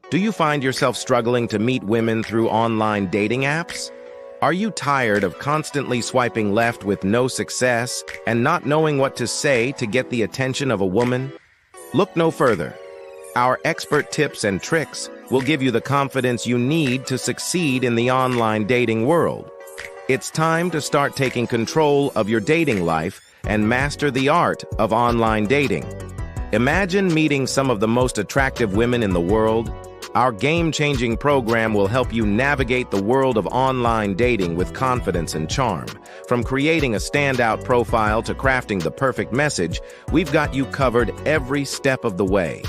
Do you find yourself struggling to meet women through online dating apps? Are you tired of constantly swiping left with no success and not knowing what to say to get the attention of a woman? Look no further. Our expert tips and tricks will give you the confidence you need to succeed in the online dating world. It's time to start taking control of your dating life and master the art of online dating. Imagine meeting some of the most attractive women in the world. Our game-changing program will help you navigate the world of online dating with confidence and charm. From creating a standout profile to crafting the perfect message, we've got you covered every step of the way.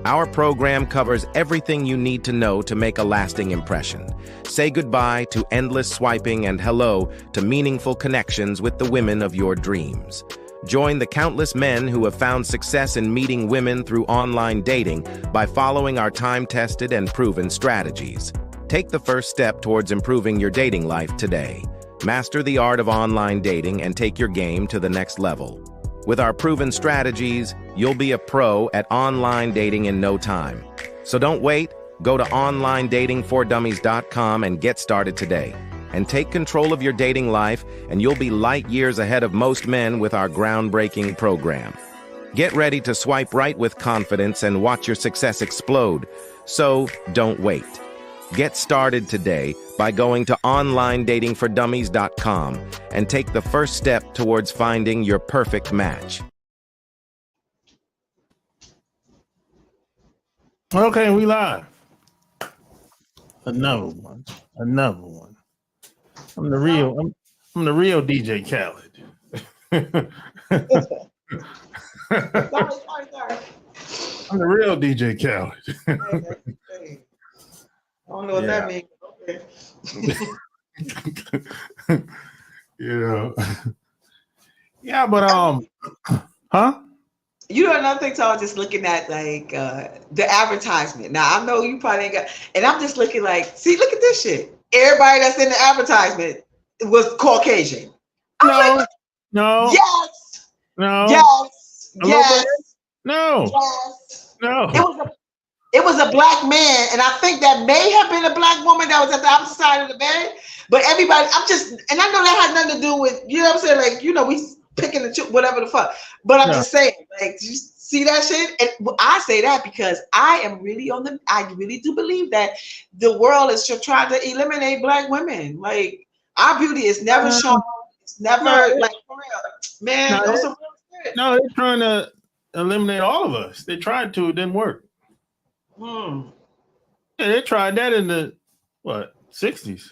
Our program covers everything you need to know to make a lasting impression. Say goodbye to endless swiping and hello to meaningful connections with the women of your dreams. Join the countless men who have found success in meeting women through online dating by following our time-tested and proven strategies. Take the first step towards improving your dating life today. Master the art of online dating and take your game to the next level. With our proven strategies, you'll be a pro at online dating in no time. So don't wait. Go to onlinedatingfordummies.com and get started today. And take control of your dating life, and you'll be light years ahead of most men with our groundbreaking program. Get ready to swipe right with confidence and watch your success explode. So don't wait. Get started today by going to onlinedatingfordummies.com and take the first step towards finding your perfect match. Okay, we live. Another one. I'm the real DJ Khaled. I'm the real DJ Khaled. I don't know what that means. Okay. Yeah, but huh? You know another thing, so I was just looking at like the advertisement. Now I know you probably ain't got, and I'm just looking like, see, look at this shit. Everybody that's in the advertisement was Caucasian. No. Yes. No. Yes. Yes. No. Yes. No. It was a black man, and I think that may have been a black woman that was at the opposite side of the bed. But everybody, and I know that has nothing to do with, you know what I'm saying? Like, you know, we picking the whatever the fuck. But I'm just saying, like, do you see that shit? And I say that because I really do believe that the world is trying to eliminate black women. Like, our beauty is never shown. It's never like, for real. Man, no, they're trying to eliminate all of us. They tried to, it didn't work. Yeah, they tried that in the 60s.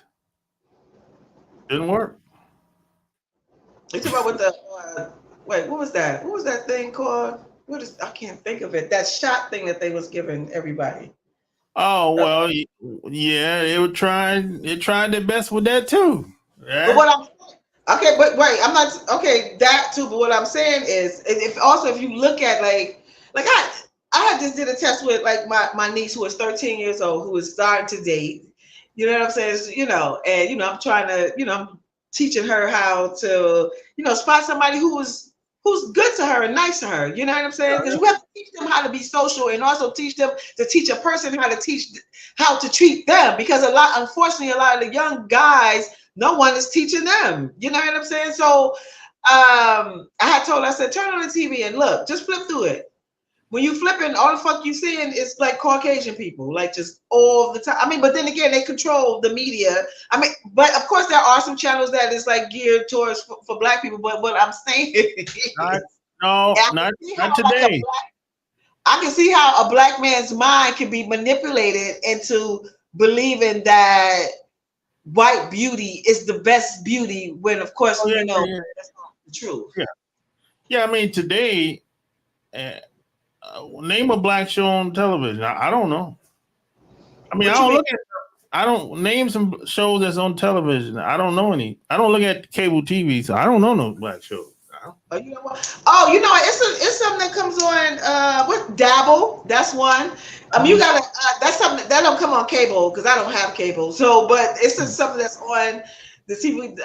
Didn't work. You talking about what the what was that? What was that thing called? I can't think of it. That shot thing that they was giving everybody. Oh well, yeah, they tried their best with that too. Yeah. But what I'm but wait, I'm not okay. That too, but what I'm saying is, if you look at like I just did a test with like my niece who is 13 years old, who is starting to date. You know what I'm saying? You know, and you know, I'm trying to, you know, I'm teaching her how to, you know, spot somebody who's good to her and nice to her. You know what I'm saying? Because we have to teach them how to be social and also teach them to teach a person how to treat them. Because unfortunately, a lot of the young guys, no one is teaching them. You know what I'm saying? So I had told her, I said, turn on the TV and look, just flip through it. When you flipping, all the fuck you seeing is like Caucasian people, like just all the time. I mean, but then again, they control the media. I mean, but of course there are some channels that is like geared towards for black people. But what I'm saying is, not today. I can see how a black man's mind can be manipulated into believing that white beauty is the best beauty, when of course we know that's not the truth. Yeah. I mean, today. Name a black show on television. I don't know. I mean, I don't name some shows that's on television. I don't know any. I don't look at cable TV, so I don't know no black shows. Oh, you know what? Oh, you know, it's something that comes on with Dabble. That's one. You gotta. That's something that don't come on cable because I don't have cable. So, but it's just something that's on the TV.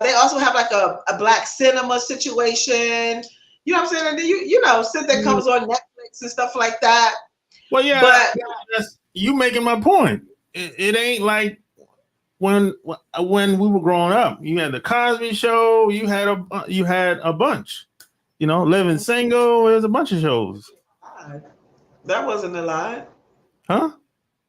They also have like a black cinema situation. You know what I'm saying? And then you know, since that comes on Netflix and stuff like that. Well, yeah, But that's you making my point. It ain't like when we were growing up. You had the Cosby Show. You had a bunch. You know, Living Single. There's a bunch of shows. that wasn't a lie. Huh?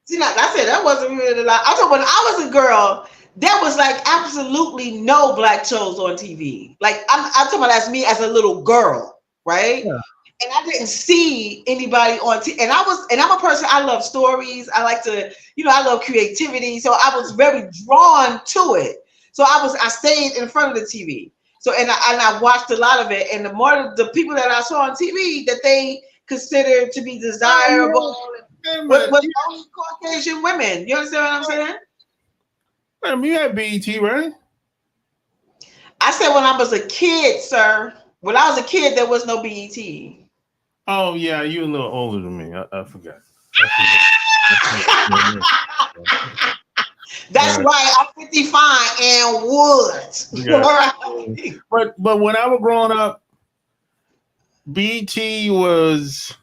See, like I said, that wasn't really a lie. I'm talking when I was a girl. There was like absolutely no black shows on TV. Like I'm talking about as me as a little girl, right? Yeah. And I didn't see anybody on TV. And I'm a person, I love stories. I like to, I love creativity. So I was very drawn to it. So I stayed in front of the TV. So, and I watched a lot of it. And the more the people that I saw on TV that they considered to be desirable was only Caucasian women. You understand what I'm saying? You had BET, right? I said when I was a kid, sir. When I was a kid, there was no BET. Oh yeah, you're a little older than me. I forgot. That's right. I'm 55 and would. Yeah. But when I was growing up, BET was.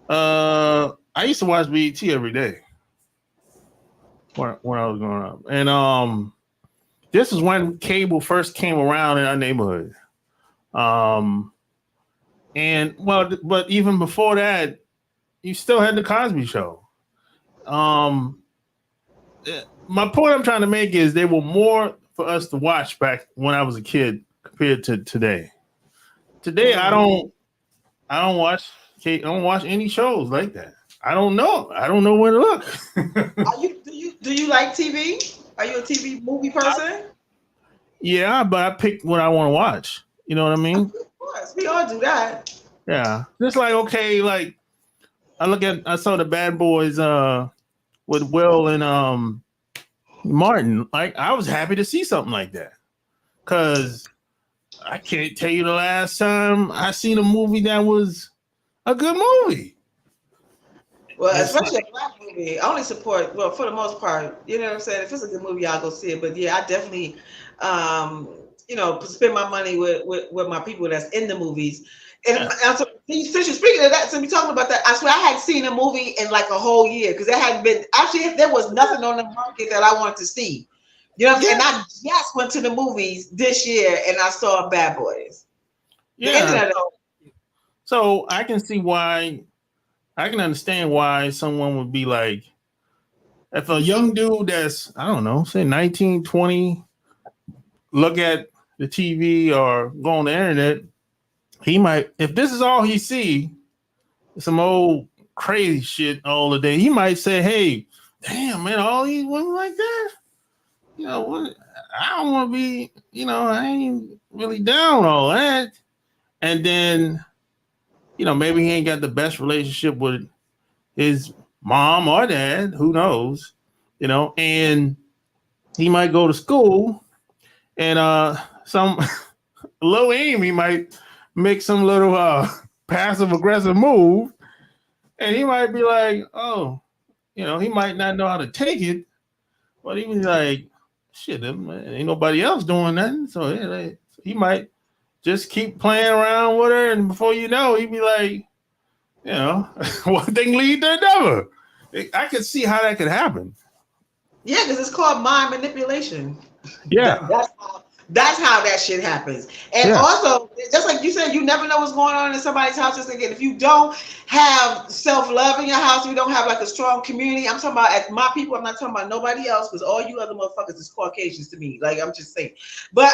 I used to watch BET every day when I was growing up, and this is when cable first came around in our neighborhood. And but even before that, you still had the Cosby Show. My point I'm trying to make is there were more for us to watch back when I was a kid compared to today. Today, I don't watch any shows like that. I don't know where to look. Do you like TV? Are you a TV movie person? Yeah, but I pick what I want to watch. You know what I mean? Of course, we all do that. Yeah, just like okay, like I saw the Bad Boys with Will and Martin. Like I was happy to see something like that because I can't tell you the last time I seen a movie that was a good movie. Well, especially a black movie, I only support. Well, for the most part, you know what I'm saying. If it's a good movie, I'll go see it. But yeah, I definitely, spend my money with my people that's in the movies. And so, since you're speaking of that, since we're talking about that, I swear I hadn't seen a movie in like a whole year because there hadn't been if there was nothing on the market that I wanted to see. You know what I'm saying? And I just went to the movies this year and I saw Bad Boys. Yeah. So I can see why. I can understand why someone would be like, if a young dude that's, I don't know, say 19, 20, look at the TV or go on the internet, he might, if this is all he see, some old crazy shit all the day, he might say, hey, damn, man, all these women like that? You know, what? I don't want to be, I ain't really down all that. And then, maybe he ain't got the best relationship with his mom or dad, who knows, and he might go to school and some little Amy might make some little passive aggressive move and he might be like, oh, he might not know how to take it, but he was like, shit, ain't nobody else doing nothing. So he might just keep playing around with her, and before you know, he'd be like, one thing lead to another. I could see how that could happen. Yeah, because it's called mind manipulation. Yeah. That's how that shit happens. And also, just like you said, you never know what's going on in somebody's house. Just again, if you don't have self-love in your house, you don't have like a strong community. I'm talking about my people. I'm not talking about nobody else because all you other motherfuckers is Caucasians to me. Like, I'm just saying. But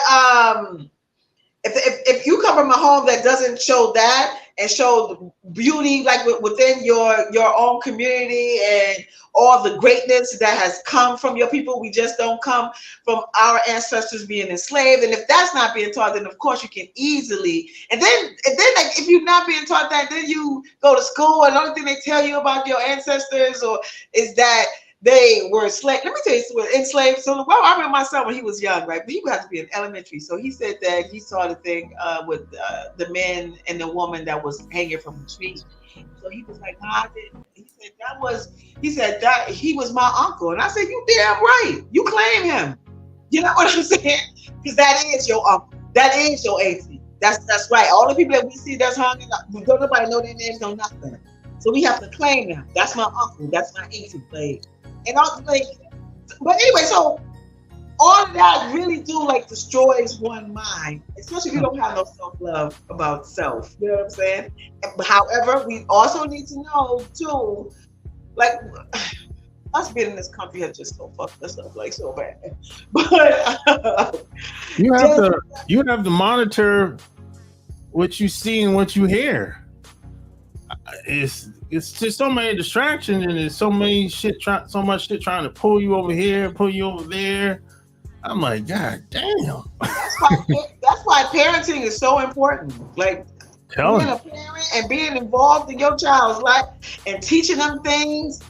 if you come from a home that doesn't show that and show beauty like within your own community and all the greatness that has come from your people, we just don't come from our ancestors being enslaved. And if that's not being taught, then of course you can easily. And then like if you're not being taught that, then you go to school and the only thing they tell you about your ancestors is that they were enslaved. Let me tell you, enslaved. So, I remember my son when he was young, right? But he would have to be in elementary. So he said that he saw the thing with the man and the woman that was hanging from the tree. So he was like, "No, I didn't." He said that he was my uncle, and I said, "You damn right. You claim him. You know what I'm saying? Because that is your uncle. That is your auntie. That's right. All the people that we see that's hung, don't nobody know their names, no nothing." So we have to claim them. That's my uncle. That's my auntie. Like, and all like, but anyway, so all of that really do like destroys one mind, especially if you don't have no self-love about self. You know what I'm saying? However, we also need to know too, like us being in this country has just so fucked us up like so bad. But you have to monitor what you see and what you hear. It's just so many distractions, and there's so much shit trying to pull you over here, pull you over there. I'm like, God damn. That's why parenting is so important. Like being a parent and being involved in your child's life and teaching them things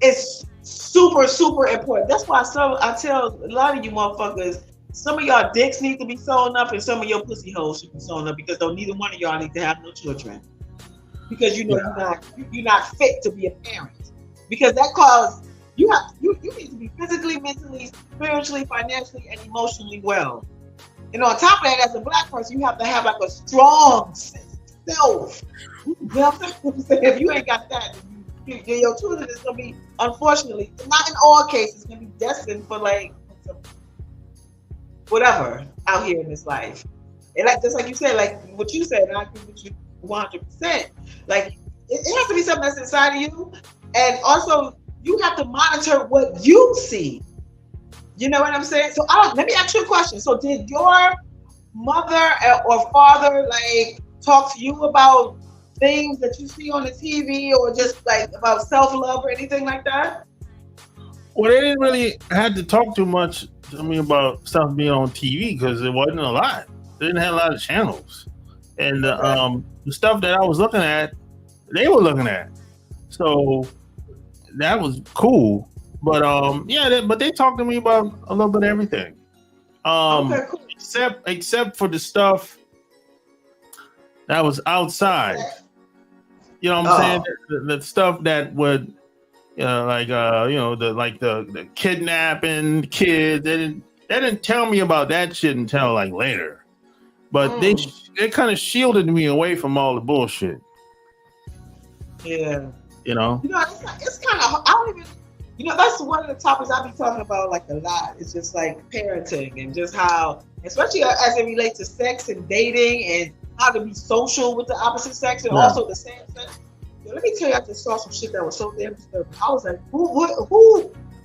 is super, super important. That's why I tell a lot of you motherfuckers, some of y'all dicks need to be sewn up and some of your pussy holes should be sewn up because neither one of y'all need to have no children. Because you know you're not fit to be a parent. Because that causes you need to be physically, mentally, spiritually, financially, and emotionally well. And on top of that, as a black person, you have to have like a strong self. You know what I'm saying? If you ain't got that, your children is gonna be, unfortunately, not in all cases, gonna be destined for like whatever out here in this life. And like just like you said, like what you said, and I agree with you 100%. Like it has to be something that's inside of you, and also you have to monitor what you see. You know what I'm saying? So let me ask you a question. So did your mother or father like talk to you about things that you see on the TV or just like about self-love or anything like that? Well, they didn't really have to talk too much to me about stuff being on TV because it wasn't a lot. They didn't have a lot of channels. And the stuff that I was looking at, they were looking at. So that was cool. But but they talked to me about a little bit of everything. Okay, cool. Except for the stuff that was outside. You know what I'm saying? The stuff that would the kidnapping kids. They didn't tell me about that shit until like later. But they kind of shielded me away from all the bullshit. Yeah. You know? It's kind of, I don't even, that's one of the topics I be talking about like a lot. It's just like parenting and just how, especially as it relates to sex and dating and how to be social with the opposite sex and also the same sex. Let me tell you, I just saw some shit that was so damn disturbing. I was like, who?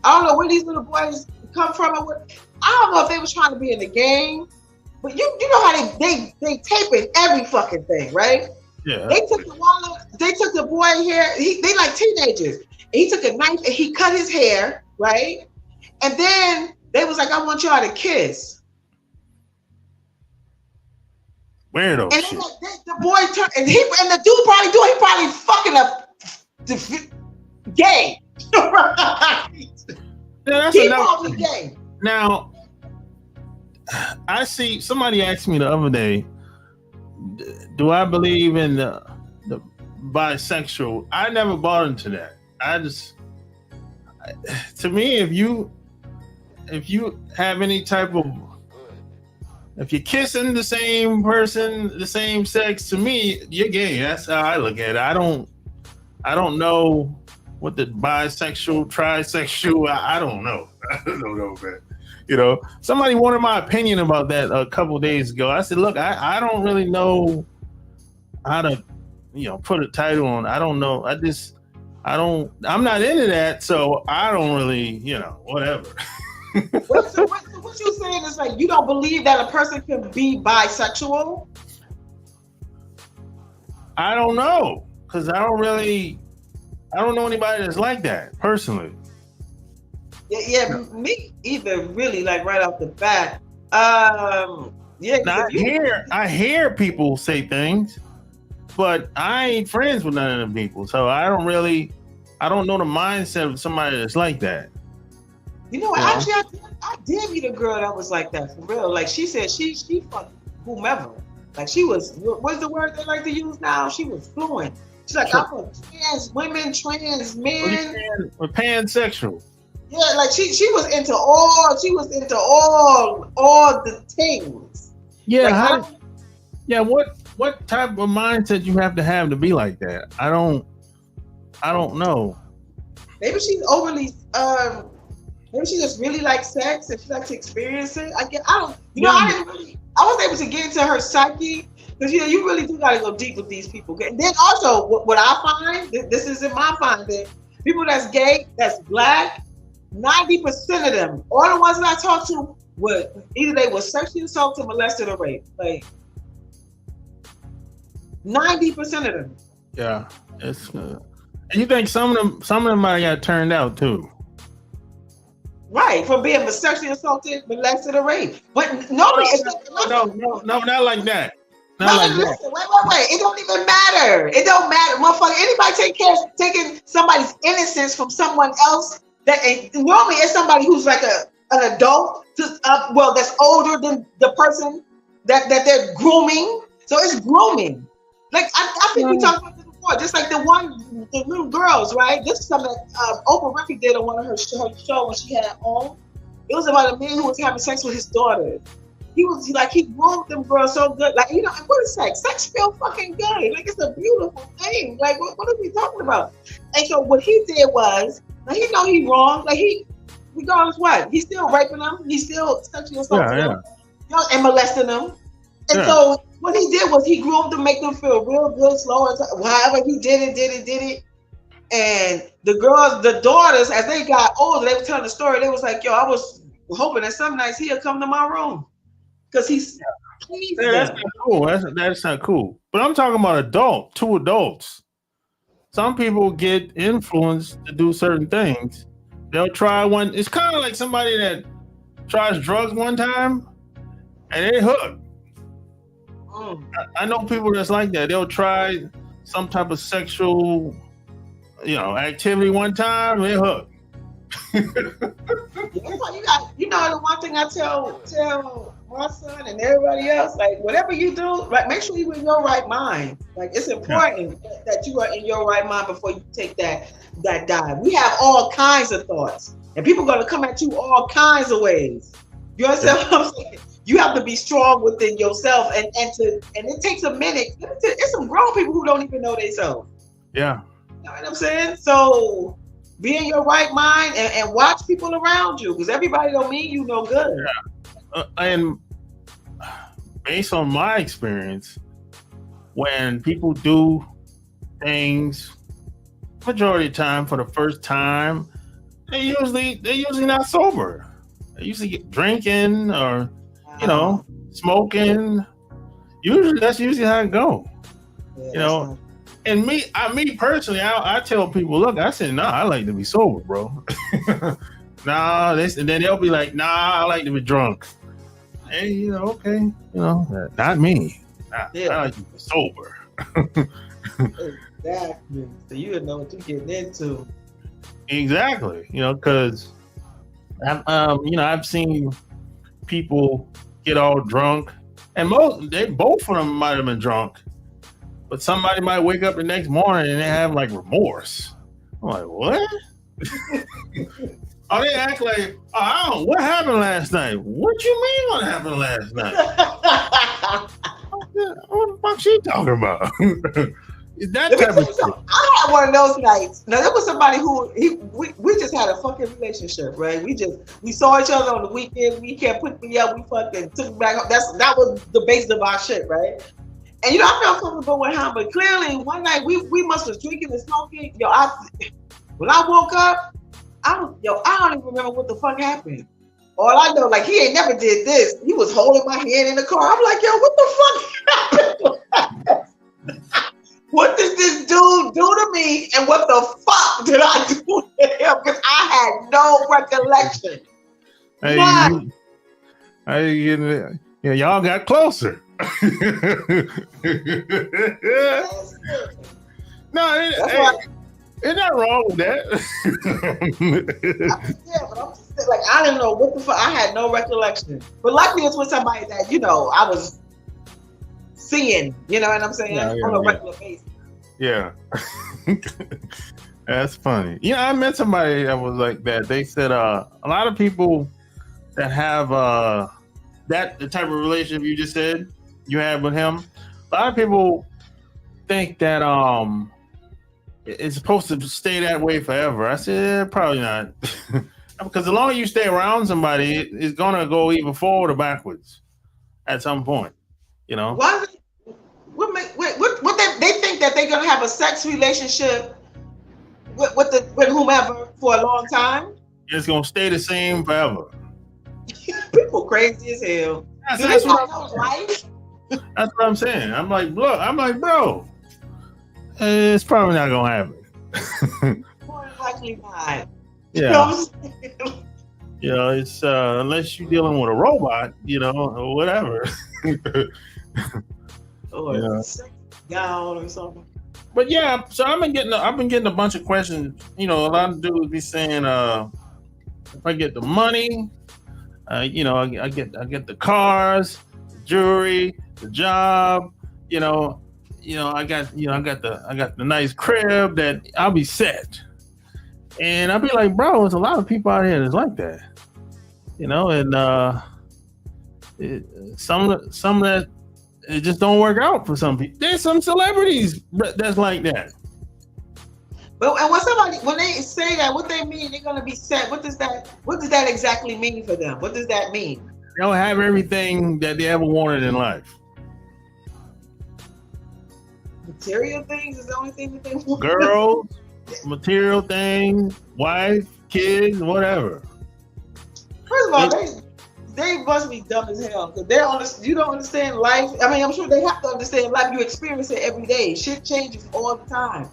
I don't know where these little boys come from or what. I don't know if they was trying to be in the game, but you know how they taping every fucking thing, right? Yeah. They took the boy here. They like teenagers. And he took a knife and he cut his hair, right? And then they was like, I want y'all to kiss. Weirdo and shit. Like, the boy turned and the dude probably fucking up gay. Right? Yeah, He probably gay. Now, I see somebody asked me the other day, do I believe in the bisexual? I never bought into that. To me, if you have any type of, if you're kissing the same person, the same sex, to me, you're gay. That's how I look at it. I don't know what the bisexual, trisexual, I don't know. I don't know, man. Somebody wanted my opinion about that a couple of days ago. I said, look, I don't really know how to, put a title on. I don't know. I'm not into that, so I don't really, whatever. What you saying is like you don't believe that a person can be bisexual? I don't know, because I don't know anybody that's like that personally. Yeah, me either. Really, like right off the bat. I hear people say things, but I ain't friends with none of them people, so I don't know the mindset of somebody that's like that. Actually, I did meet a girl that was like that for real. Like she said, she fucked whomever. Like she was, what's the word they like to use now? She was fluent. She's like, I'm for trans women, trans men. Or pansexual. Yeah, like she was into all the things. Yeah, what type of mindset you have to be like that? I don't I don't know. Maybe she's overly maybe she just really likes sex and she likes to experience it. I don't. I wasn't able to get into her psyche because you really do got to go deep with these people. And then also, what I find, this is in my finding, people that's gay, that's black, 90% of them, all the ones that I talked to, either they were sexually assaulted, molested, or raped. Like 90% of them. Yeah, it's. And you think some of them might have got turned out too. Right, for being sexually assaulted, molested, or raped. But nobody. No, not like that. Listen, wait. It don't even matter. It don't matter, motherfucker. Anybody taking somebody's innocence from someone else? Normally it's somebody who's like an adult, that's older than the person that they're grooming. So it's grooming. Like I think we talked about this before. Just like the little girls, right? This is something that Oprah Winfrey did on one of her show when she had on. It was about a man who was having sex with his daughter. He groomed them girls so good. Like, what is sex? Sex feels fucking good. Like, it's a beautiful thing. Like, what are we talking about? And so what he did was, he know he wrong. Like, regardless what, he's still raping them. He's still sexually assaulting them, and molesting them. And so what he did was he groomed them, make them feel real good, slow. However he did it. And the daughters, as they got older, they were telling the story. They was like, yo, I was hoping that some nights he'll come to my room. Because he's that's not cool. That's not cool. But I'm talking about two adults. Some people get influenced to do certain things. They'll try one. It's kind of like somebody that tries drugs one time and they hook. I know people that's like that. They'll try some type of sexual, activity one time, they hook. The one thing I tell my son and everybody else, like, whatever you do, like, make sure you're in your right mind. Like, it's important that you are in your right mind before you take that dive. We have all kinds of thoughts, and people are going to come at you all kinds of ways. You understand what I'm saying? You have to be strong within yourself, and it takes a minute. There's some grown people who don't even know themselves. Yeah. You know what I'm saying? So be in your right mind and watch people around you, because everybody don't mean you no good. Yeah. And based on my experience, when people do things majority of the time for the first time, they're usually not sober. They usually get drinking or smoking. That's usually how it goes. Yeah, and me personally, I tell people, look, I said, I like to be sober, bro. And then they'll be like, I like to be drunk. Hey, okay, not me. I like to be sober. Exactly. So you know what you're getting into. Exactly. Because I've seen people get all drunk, and both of them might have been drunk, but somebody might wake up the next morning and they have like remorse. I'm like, what? Oh, they act like, what happened last night? What you mean what happened last night? What the fuck she talking about? Is that type of shit? I had one of those nights. Now, there was somebody who we just had a fucking relationship, right? We saw each other on the weekend. We kept putting me up. We fucking took me back home. That was the basis of our shit, right? And I felt comfortable with him, but clearly one night we must have drinking and smoking. When I woke up, I don't even remember what the fuck happened. All I know, like, he ain't never did this. He was holding my hand in the car. I'm like, yo, what the fuck happened? What did this dude do to me? And what the fuck did I do to him? Because I had no recollection. Y'all got closer. No, ain't that wrong with that? But I'm just like, I didn't know what the fuck. I had no recollection. But luckily, it's with somebody that I was seeing. You know what I'm saying? On a regular basis. Yeah, that's funny. I met somebody that was like that. They said a lot of people that have the type of relationship you just said you had with him. A lot of people think that it's supposed to stay that way forever. I said, probably not. Because the longer you stay around somebody, it's gonna go either forward or backwards at some point. You know. Why? What they think that they're gonna have a sex relationship with whomever for a long time? It's gonna stay the same forever. People crazy as hell. That's what I'm saying. I'm like, bro, it's probably not gonna happen. More likely not. Yeah. You know, it's unless you're dealing with a robot, you know, or whatever. Or sex gown or something. But yeah, so I've been getting a bunch of questions. You know, a lot of dudes be saying, if I get the money, you know, I get the cars, the jewelry, the job, you know, I got the nice crib, that I'll be set. And I'll be like, bro, there's a lot of people out here that's like that, you know, and some of that, it just don't work out for some people. There's some celebrities that's like that. But and when they say that, what they mean, they're gonna be set. What does that exactly mean for them? What does that mean? They'll have everything that they ever wanted in life. Material things is the only thing that they want. Girls, material things, wife, kids, whatever. First of all, they must be dumb as hell because you don't understand life. I mean, I'm sure they have to understand life. You experience it every day. Shit changes all the time.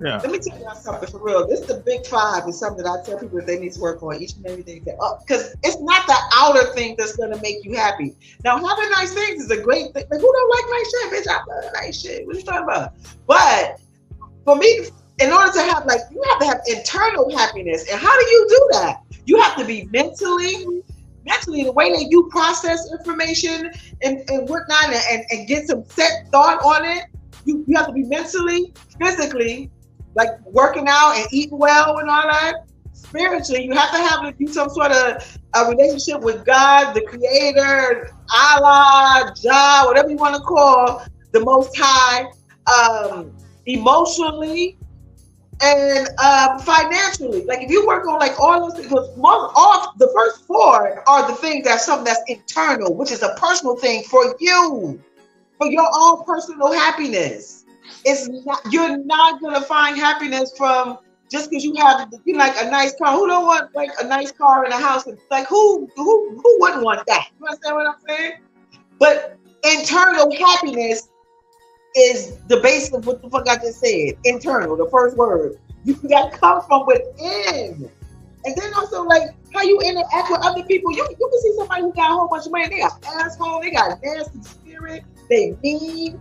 Yeah. Let me tell you something for real. This is the big five. Is something that I tell people that they need to work on each and every day. Because it's not the outer thing that's gonna make you happy. Now, having nice things is a great thing. Like, who don't like nice shit, bitch? I love nice shit. What you talking about? But for me, in order to have you have to have internal happiness. And how do you do that? You have to be mentally, the way that you process information and whatnot, and get some set thought on it. You have to be mentally, physically, like working out and eating well and all that. Spiritually, you have to have some sort of a relationship with God, the Creator, Allah, Jah, whatever you want to call the Most High. Emotionally and financially. Like if you work on all those things, the first four are the things that's something that's internal, which is a personal thing for you, for your own personal happiness. You're not gonna find happiness from just because you have a nice car. Who don't want a nice car in a house? Like who wouldn't want that? You understand what I'm saying? But internal happiness is the basis of what the fuck I just said. Internal, the first word. You got to come from within. And then also, how you interact with other people. You can see somebody who got a whole bunch of money. They got asshole. They got nasty spirit. They mean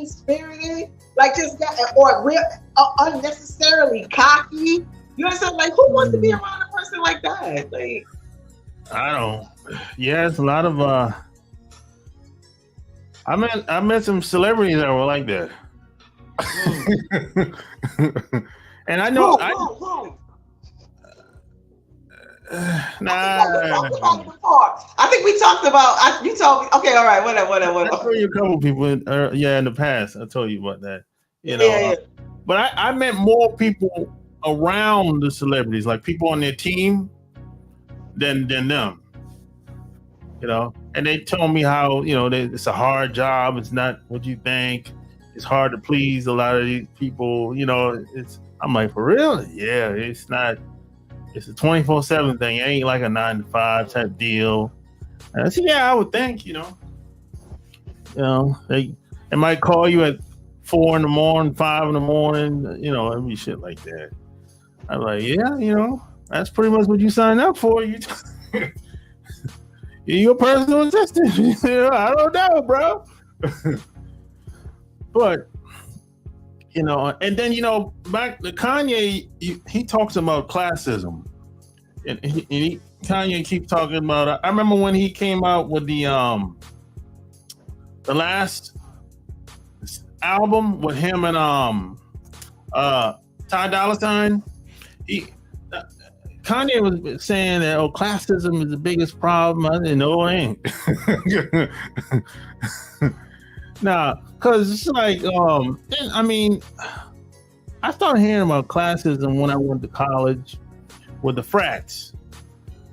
spirited. Or real unnecessarily cocky. You understand? Who wants to be around a person like that? I don't. Yeah, it's a lot of. I met some celebrities that were like that. And I know I think we talked about you told me, okay, all right, whatever. I told you a couple people in the past. I told you about that. But I met more people around the celebrities, like people on their team than them. And they told me how, it's a hard job. It's not what you think. It's hard to please a lot of these people. I'm like, for real? Yeah, it's not. It's a 24/7 thing. It ain't like a 9-to-5 type deal. And I said, yeah, I would think, they might call you at 4 a.m, 5 a.m, every shit like that. I'm like, yeah, that's pretty much what you signed up for. Your personal assistant. I don't know, bro. But and then back to Kanye, he talks about classism, and Kanye keeps talking about. I remember when he came out with the last album with him and Ty Dolla $ign. Kanye was saying that classism is the biggest problem. I didn't know it ain't. Nah, because it's I started hearing about classism when I went to college with the frats,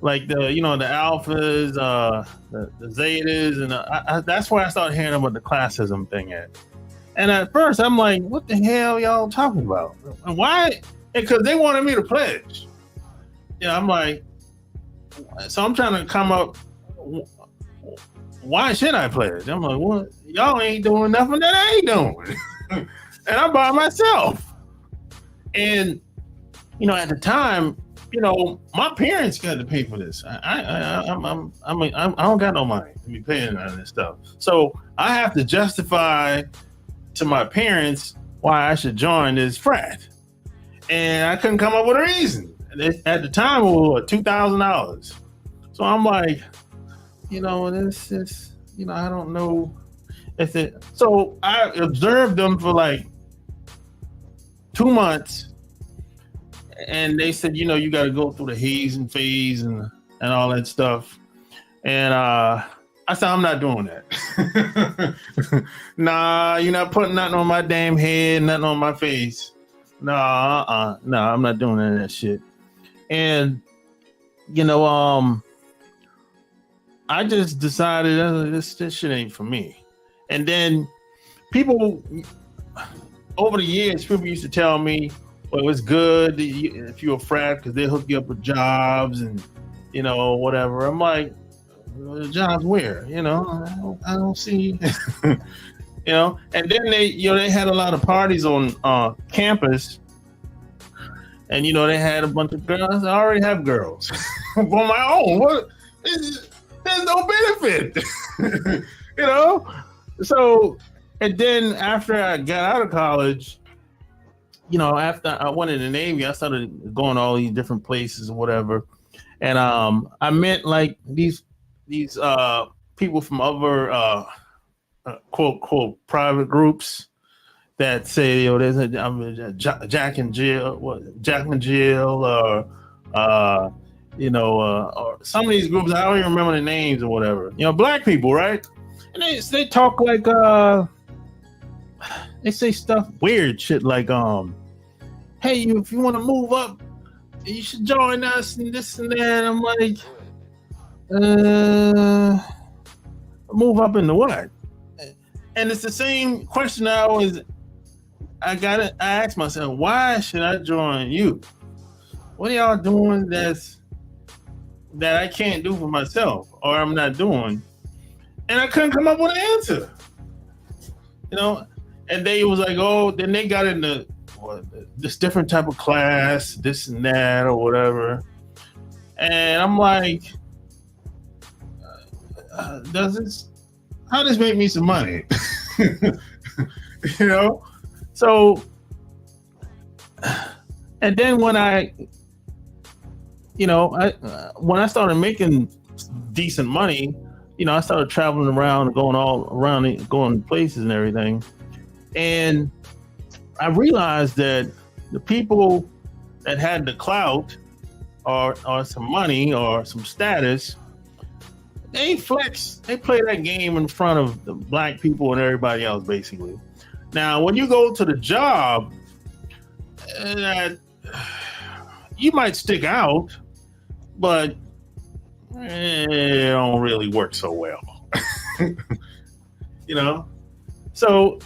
like the alphas, the zetas, and that's where I started hearing about the classism thing at. And at first, I'm like, "What the hell y'all talking about? And why?" Because they wanted me to pledge. Yeah, I'm like, so I'm trying to come up. Why should I pledge? I'm like, "What? Y'all ain't doing nothing that I ain't doing," and I'm by myself. And at the time, my parents got to pay for this. I don't got no money to be paying on this stuff. So I have to justify to my parents why I should join this frat, and I couldn't come up with a reason. At the time, it was $2,000. So I'm like, this is, I don't know if it. So I observed them for like 2 months. And they said, you got to go through the hazing phase and all that stuff. And I said, I'm not doing that. Nah, you're not putting nothing on my damn head, nothing on my face. Nah, I'm not doing any of that shit. And, I just decided this shit ain't for me. And then people, over the years, people used to tell me, well, it's good if you're a frat because they hook you up with jobs and, whatever. I'm like, jobs where? I don't see, And then they had a lot of parties on campus. And, they had a bunch of girls. I already have girls on my own. What? There's no benefit, So, and then after I got out of college, after I went in the Navy, I started going to all these different places or whatever. And I met like these people from other quote, quote, private groups that say, there's a Jack and Jill, or some of these groups, I don't even remember the names or whatever. Black people, right? And they talk like, they say stuff, weird shit like, hey, if you want to move up, you should join us and this and that. I'm like, move up into what? And it's the same question I ask myself, why should I join you? What are y'all doing that I can't do for myself or I'm not doing? And I couldn't come up with an answer. And they was like, oh, then they got into this different type of class, this and that or whatever. And I'm like, how does this make me some money? So, and then when when I started making decent money, I started traveling around, going places and everything. And I realized that the people that had the clout or some money or some status, they flex. They play that game in front of the black people and everybody else, basically. Now, when you go to the job, you might stick out, but it don't really work so well. So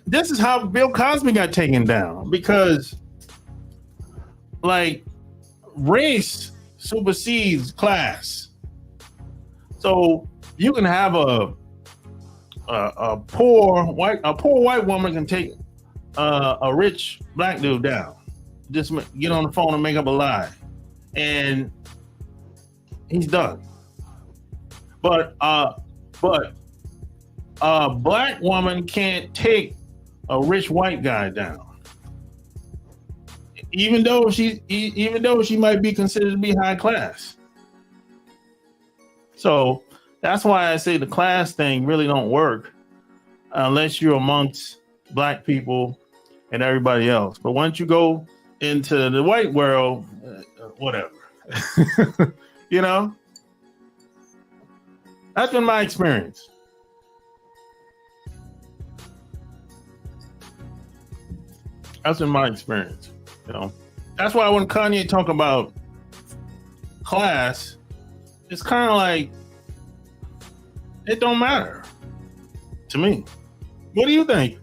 this is how Bill Cosby got taken down, because like race supersedes class. So you can have a poor white woman can take a rich black dude down. Just get on the phone and make up a lie, and he's done. But a black woman can't take a rich white guy down, even though she might be considered to be high class. So that's why I say the class thing really don't work unless you're amongst black people and everybody else. But once you go into the white world, whatever, that's been my experience. That's been my experience. That's why when Kanye talk about class, it's kind of like it don't matter to me. What do you think?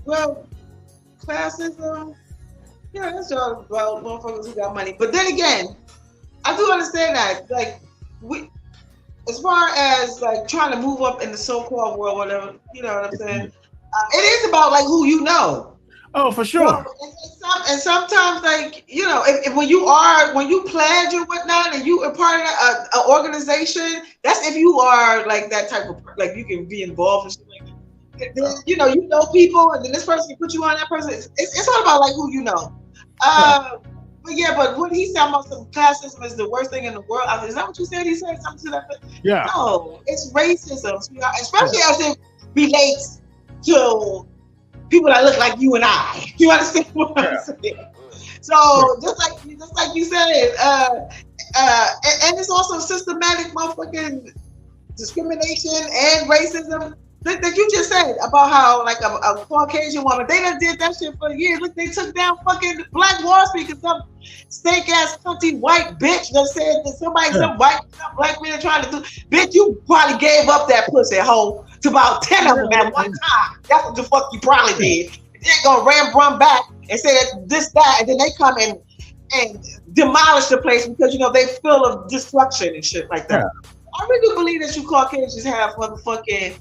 Well, classism, that's all about motherfuckers who got money. But then again, I do understand that, like, as far as like trying to move up in the so-called world, whatever, you know what I'm saying? It is about like who you know. Oh, for sure. And sometimes, like, if when you pledge or whatnot, and you are part of an organization, that's if you are like that type of, like, you can be involved in shit like that. Then, you know people, and then this person can put you on that person. It's all about like who you know. But what he said about some classism is the worst thing in the world. Is that what you said? He said something to that. Yeah. No, it's racism, especially as it relates to people that look like you and I. You understand what I'm saying? So just like you said, and it's also systematic motherfucking discrimination and racism that you just said about how like a Caucasian woman, they done did that shit for years. Look, they took down fucking Black Wall Street because some stank ass cunty white bitch that said that some black man trying to do. Bitch, you probably gave up that pussy hoe to about 10 of them at one time. That's what the fuck you probably did. They ain't gonna run back and say that this, that, and then they come and demolish the place because they full of destruction and shit like that. Yeah. I really believe that you Caucasians have motherfucking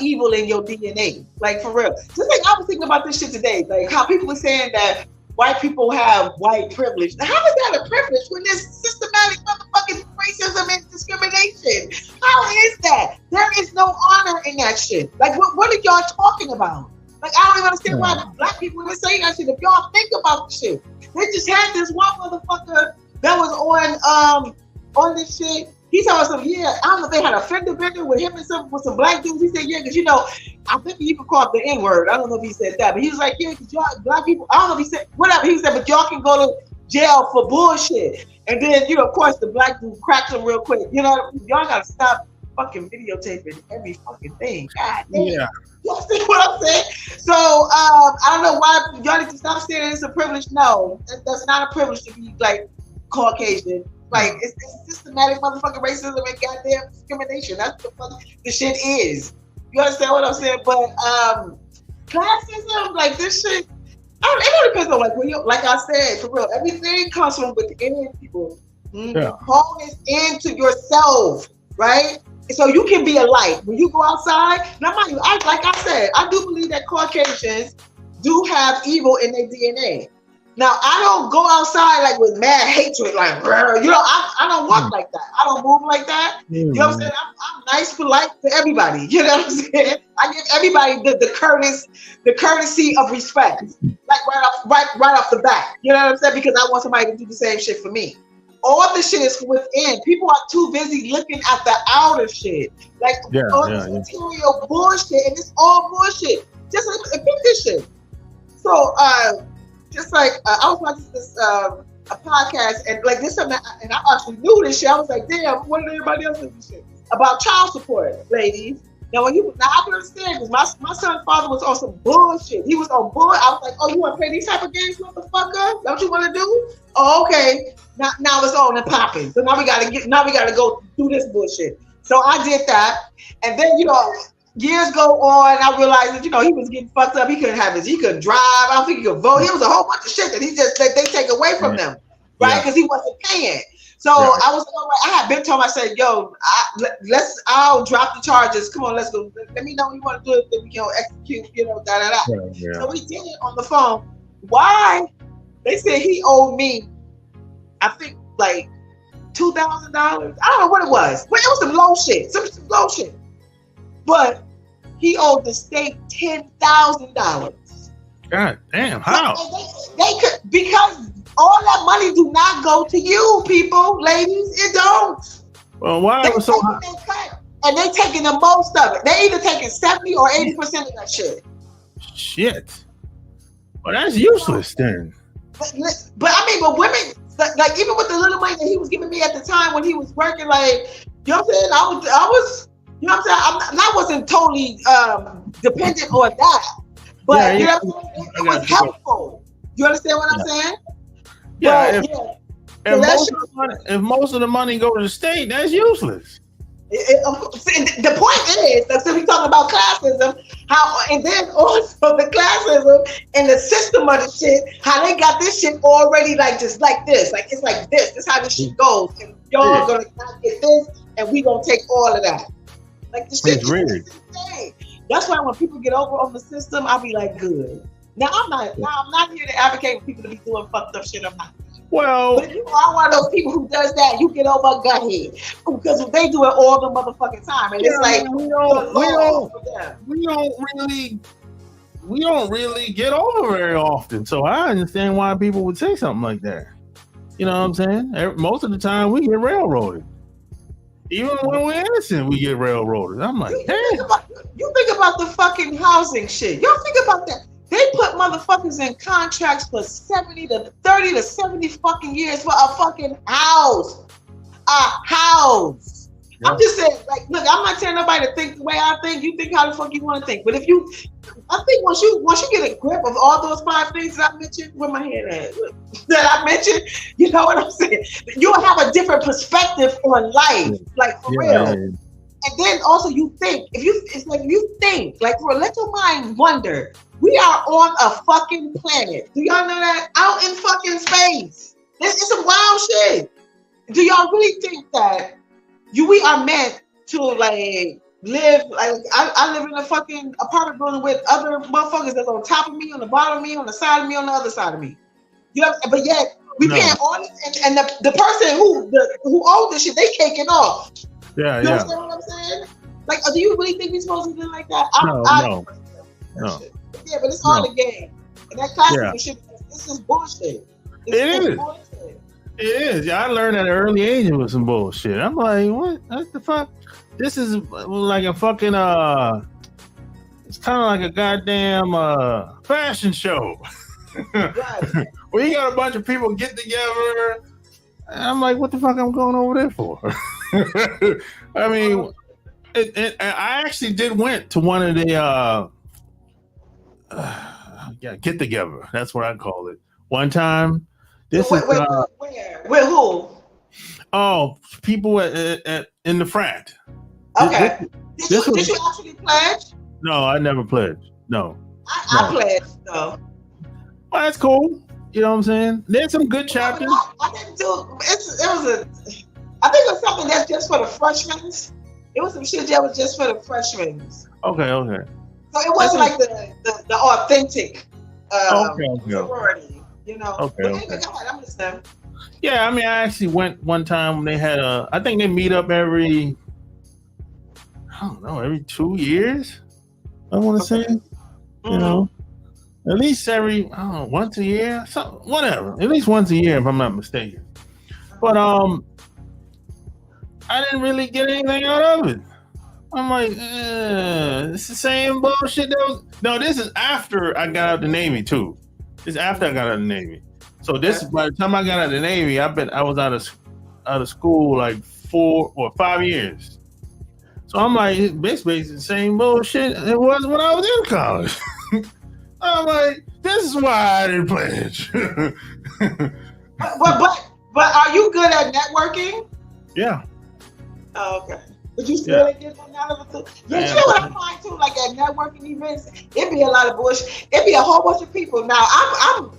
evil in your DNA, like for real. Just like I was thinking about this shit today, like how people are saying that white people have white privilege. Now, how is that a privilege when there's systematic motherfucking racism and discrimination? How is that? There is no honor in that shit. Like, what are y'all talking about? Like, I don't even understand why black people are saying that shit. If y'all think about the shit, they just had this one motherfucker that was on this shit. He told us I don't know if they had a fender bender with him and with some black dudes. He said, because I think he even called the N-word. I don't know if he said that, but he was like, because y'all black people, I don't know if he said whatever. He said, but y'all can go to jail for bullshit. And then, of course, the black dude cracked him real quick. Y'all gotta stop fucking videotaping every fucking thing. God damn. Yeah. Y'all see what I'm saying? So I don't know why y'all need to stop saying it's a privilege. No, that's not a privilege to be like Caucasian. Like, it's systematic motherfucking racism and goddamn discrimination. That's what the fuck the shit is. You understand what I'm saying? But classism, like this shit, it all depends on like I said, for real. Everything comes from within people. Hone it into yourself, right? So you can be a light when you go outside. Now, mind you, like I said, I do believe that Caucasians do have evil in their DNA. Now, I don't go outside like with mad hatred, like, I don't walk like that. I don't move like that. You know what I'm saying? I'm nice, polite to everybody. You know what I'm saying? I give everybody the courtesy of respect, like right off the bat. You know what I'm saying? Because I want somebody to do the same shit for me. All the shit is within. People are too busy looking at the outer shit, like all this material bullshit, and it's all bullshit. Just like this shit. So, just like I was watching this a podcast and like this something, and I actually knew this shit. I was like, damn, what did everybody else do this shit about child support, ladies? Now I can understand because my son's father was on some bullshit. He was on bull. I was like, oh, you want to play these type of games, motherfucker? That what you want to do? Oh, okay. Now it's on and popping. So now we gotta go through this bullshit. So I did that, and then years go on, I realized that he was getting fucked up. He couldn't drive. I don't think he could vote. It was a whole bunch of shit that they take away from them, right? Because he wasn't paying. So I was I had been told, I said, yo, I'll drop the charges. Come on, let's go. Let me know when you want to do it. Then we can execute. So we did it on the phone. Why? They said he owed me, I think like $2,000. I don't know what it was. But it was some low shit. Some low shit. But he owed the state $10,000. God damn! How? They could, because all that money do not go to you, people, ladies. It don't. Well, why was so high? And they taking the most of it. They either taking 70 or 80% of that shit. Shit. Well, that's useless then. But I mean, but women, like even with the little money that he was giving me at the time when he was working, like, you know what I'm saying? I was. You know what I'm saying? I wasn't totally dependent on that. But you know what I'm saying? It was you. helpful. You understand what I'm saying? Yeah. But, If most of the money go to the state, that's useless. The point is, like, so we talking about classism, and then also the classism and the system of the shit, how they got this shit already like just like this, like it's like this. This is how this shit goes, and y'all gonna get this, and we gonna take all of that. Like the shit is insane. That's why when people get over on the system, I'll be like, good. Now I'm not here to advocate for people to be doing fucked up shit. I'm not. Well, but if you are one of those people who does that, you get over a gut head because they do it all the motherfucking time, and it's like we don't really get over very often. So I understand why people would say something like that. You know what I'm saying? Most of the time we get railroaded. Even when we're innocent, we get railroaded. I'm like, you think about the fucking housing shit. Y'all think about that. They put motherfuckers in contracts for 30 to 70 fucking years for a fucking house. A house. Yeah. I'm just saying, like, look, I'm not telling nobody to think the way I think. You think how the fuck you want to think. But I think once you get a grip of all those 5 things that I mentioned, where my head at? That I mentioned, you know what I'm saying? You'll have a different perspective on life, like for real. Yeah. And then also you think, if you think, like, let your mind wonder. We are on a fucking planet. Do y'all know that? Out in fucking space. It's some wild shit. Do y'all really think that we are meant to like live like I live in a fucking apartment building with other motherfuckers that's on top of me, on the bottom of me, on the side of me, on the other side of me. You know, but yet we paying all this, and the person who owns this shit, they caking off. Yeah, you understand what I'm saying? Like, do you really think we're supposed to do like that? No. Yeah, but it's all a game. And that classism shit, this is bullshit. It is. It is. Yeah, I learned at an early age it was some bullshit. I'm like, what the fuck? This is like a fucking it's kind of like a goddamn fashion show. Right. Where you got a bunch of people get together. And I'm like, what the fuck I'm going over there for? I mean, I actually went to one of the get together. That's what I call it. One time. Where who? Oh, people in the frat. Okay. Did you actually pledge? No, I never pledged. No. I pledged though. Well, that's cool. You know what I'm saying? There's some good chapters. I didn't do. I think it was something that's just for the freshmen. It was some shit that was just for the freshmen. Okay. So it wasn't like the authentic sorority, you know. Okay. Go ahead, I'm listening. Yeah, I mean, I actually went one time when they had I think they meet up every 2 years. I want to say, you know, at least every once a year, whatever. At least once a year, if I'm not mistaken. But I didn't really get anything out of it. I'm like, it's the same bullshit. This is after I got out of the Navy too. It's after I got out of the Navy. So this is by the time I got out of the Navy, I was out of school like 4 or 5 years. So I'm like, basically the same bullshit it was when I was in college. I'm like, this is why I didn't pledge. but are you good at networking? Yeah. Oh, okay. But you still ain't get one out of it too. Yeah, you know what I find too, like at networking events, it be a lot of bullshit. It be a whole bunch of people. Now I'm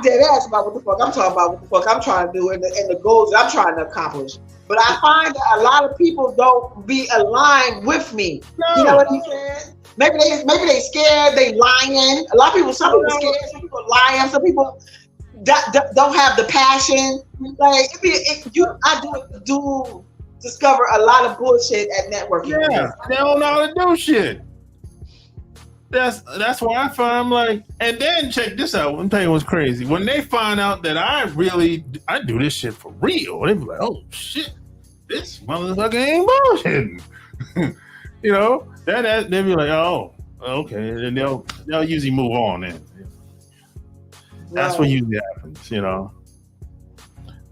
dead ass about what the fuck I'm talking about, what the fuck I'm trying to do, and the goals that I'm trying to accomplish. But I find that a lot of people don't be aligned with me. No. You know what I'm saying? Maybe they scared, they lying. A lot of people, some people scared, some people lying, some people don't have the passion. Like I do discover a lot of bullshit at networking. Yeah, they don't know how to do shit. That's why I find I'm like, and then check this out. I'll tell you what's crazy. When they find out that I do this shit for real, they be like, oh shit, this motherfucker ain't bullshitting. You know, that they be like, oh, okay, and they'll usually move on then. That's what usually happens, you know.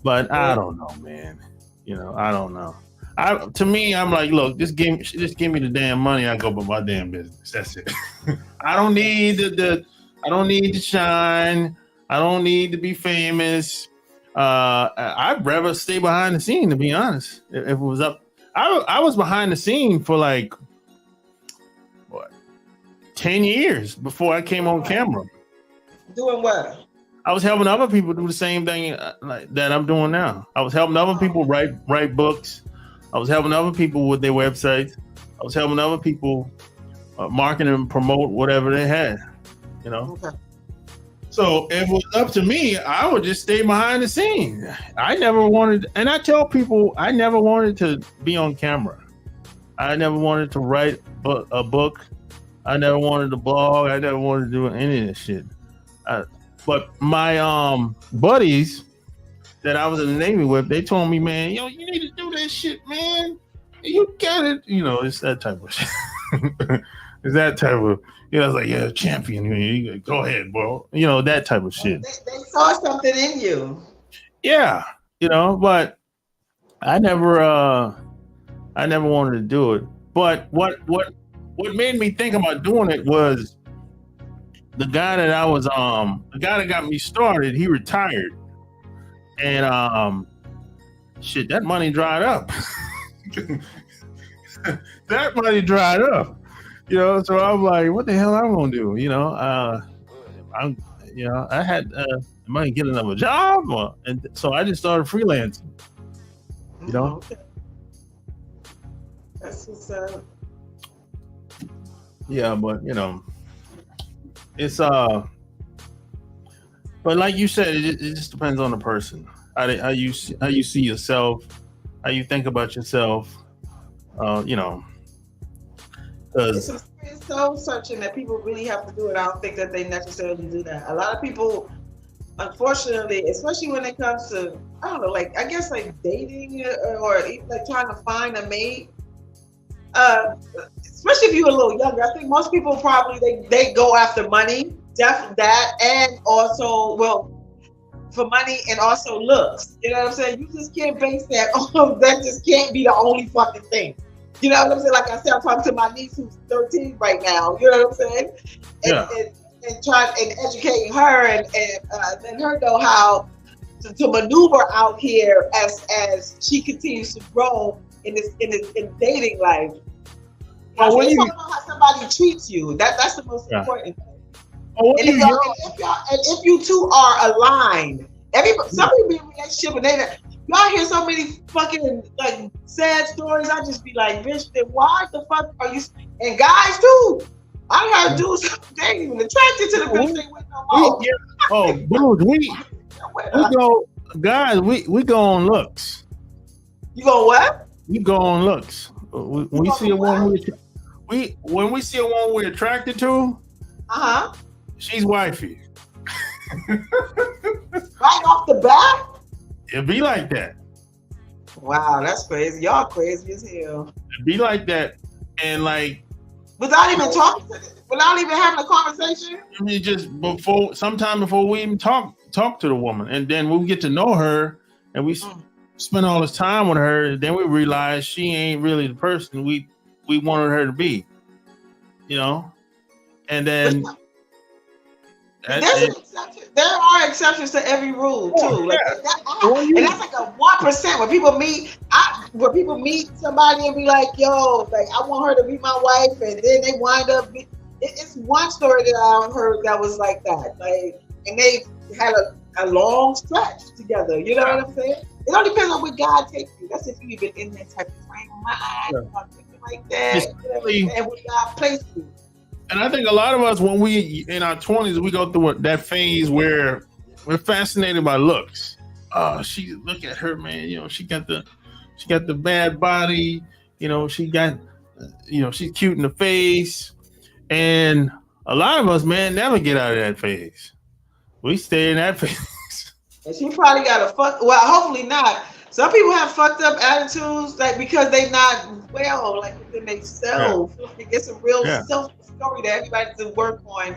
But I don't know, man. You know, I don't know. To me, I'm like, look, just give me the damn money. I go about my damn business. That's it. I don't need I don't need to shine. I don't need to be famous. I'd rather stay behind the scene, to be honest. If it was up, I was behind the scene for like 10 years before I came on camera. Doing what? I was helping other people do the same thing that I'm doing now. I was helping other people write books. I was helping other people with their websites. I was helping other people market and promote whatever they had, you know? Okay. So if it was up to me, I would just stay behind the scenes. I never wanted, and I tell people, I never wanted to be on camera. I never wanted to write a book. I never wanted to blog. I never wanted to do any of this shit. But my buddies that I was in the Navy with, they told me, man, yo, you need to do that shit, man. You got it. You know, it's that type of shit. It's that type of, you know, it's like, yeah, champion. You go ahead, bro. You know, that type of shit. They saw something in you. Yeah, you know, but I never wanted to do it. But what made me think about doing it was the guy that got me started, he retired. And shit, that money dried up. That money dried up. You know, so I'm like, what the hell am I gonna do? You know, I had am I gonna get another job? And so I just started freelancing. You know? Okay. That's what's up. Yeah, but you know, it's but like you said, it just depends on the person. How you see yourself, how you think about yourself. You know, it's soul searching that people really have to do it. I don't think that they necessarily do that. A lot of people, unfortunately, especially when it comes to, I don't know, like I guess like dating or even like trying to find a mate. Especially if you're a little younger, I think most people probably they go after money, definitely that, and also for money and also looks. You know what I'm saying? You just can't base that on that. Just can't be the only fucking thing. You know what I'm saying? Like I said, I'm talking to my niece who's 13 right now. You know what I'm saying? And trying and educating her and letting her know how to maneuver out here as she continues to grow in dating life. Oh, it's all about how somebody treats you. That's the most important thing. Oh, and if you two are aligned, some people be in a relationship and y'all hear so many fucking like sad stories. I just be like, bitch, then why the fuck are you? And guys too. I heard dudes they ain't even attracted to the bitch they with no more. Oh, dude, we go, guys. We go on looks. You go what? We go on looks. When we see a woman, when we see a woman we're attracted to, she's wifey. Right off the bat? It be like that. Wow, that's crazy. Y'all crazy as hell. It be like that, and like without even talking, without even having a conversation. I mean, just sometime before we even talk to the woman, and then we get to know her, and we spend all this time with her, and then we realize she ain't really the person we wanted her to be, you know, and then. There are exceptions to every rule too. Like and that's like a 1%. When people meet somebody and be like, "Yo, like I want her to be my wife," and then they wind up. It's one story that I heard that was like that. Like, and they had a long stretch together. You know what I'm saying? It all depends on where God takes you. That's if you even in that type of frame of mind, something like that, and where God placed you. And I think a lot of us, when we in our 20s, we go through that phase where we're fascinated by looks. Look at her, man. You know, she got the bad body. You know, she's cute in the face. And a lot of us, man, never get out of that phase. We stay in that phase. And she probably got well, hopefully not. Some people have fucked up attitudes, like because they not well, like within themselves. Yeah. It's a real self story that everybody has to work on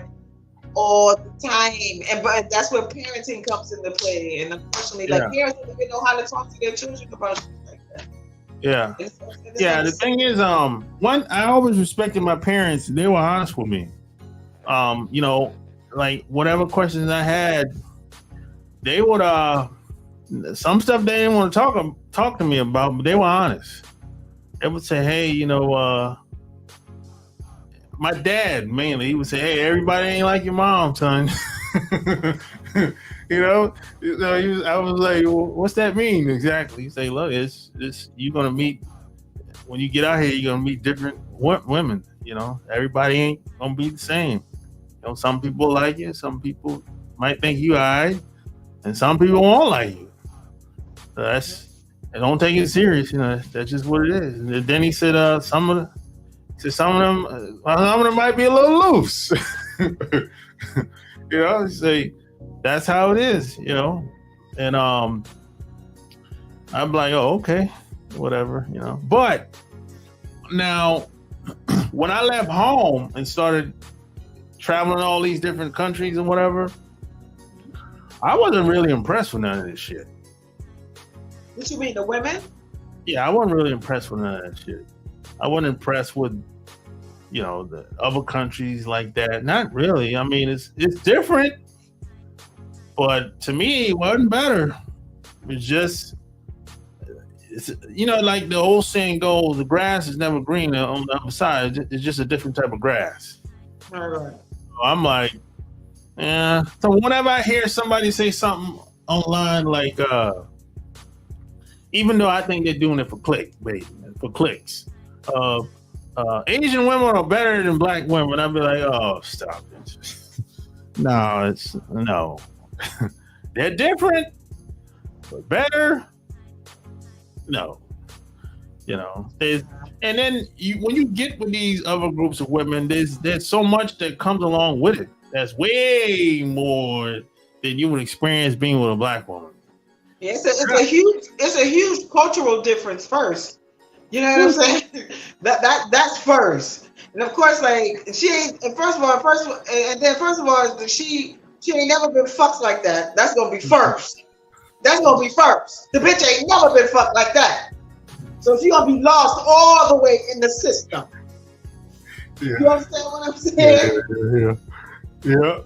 all the time, but that's where parenting comes into play. And unfortunately, like parents don't even know how to talk to their children about shit like that. Yeah. Yeah, the thing is, one, I always respected my parents. They were honest with me. You know, like whatever questions I had, they would some stuff they didn't want to talk to me about, but they were honest. They would say, hey, you know, my dad mainly, he would say, hey, everybody ain't like your mom, son. You know, I was like, well, what's that mean exactly? He say, look, it's you're gonna meet when you get out here, you're gonna meet different women. You know, everybody ain't gonna be the same. You know, some people like you, some people might think you alright, and some people won't like you. So don't take it serious. You know, that's just what it is. And then he said, some of them might be a little loose. You know, say that's how it is. You know, and I'm like, oh, okay, whatever. You know, but now when I left home and started traveling all these different countries and whatever, I wasn't really impressed with none of this shit. What you mean, the women? Yeah, I wasn't really impressed with none of that shit. I wasn't impressed with, you know, the other countries like that. Not really. I mean, it's different, but to me, it wasn't better. It's just, you know, like the old saying goes, the grass is never green on the other side. It's just a different type of grass. Right. So I'm like, yeah. So whenever I hear somebody say something online like, even though I think they're doing it for clicks. Asian women are better than black women. I'd be like, oh, stop it. No. They're different, but better. No. You know, and then when you get with these other groups of women, there's so much that comes along with it. That's way more than you would experience being with a black woman. Yeah, it's a huge cultural difference first. You know what I'm saying? That's first. And of course, like she ain't. And first of all, she ain't never been fucked like that. That's gonna be first. That's gonna be first. The bitch ain't never been fucked like that. So she gonna be lost all the way in the system. Yeah. You understand what I'm saying? Yeah.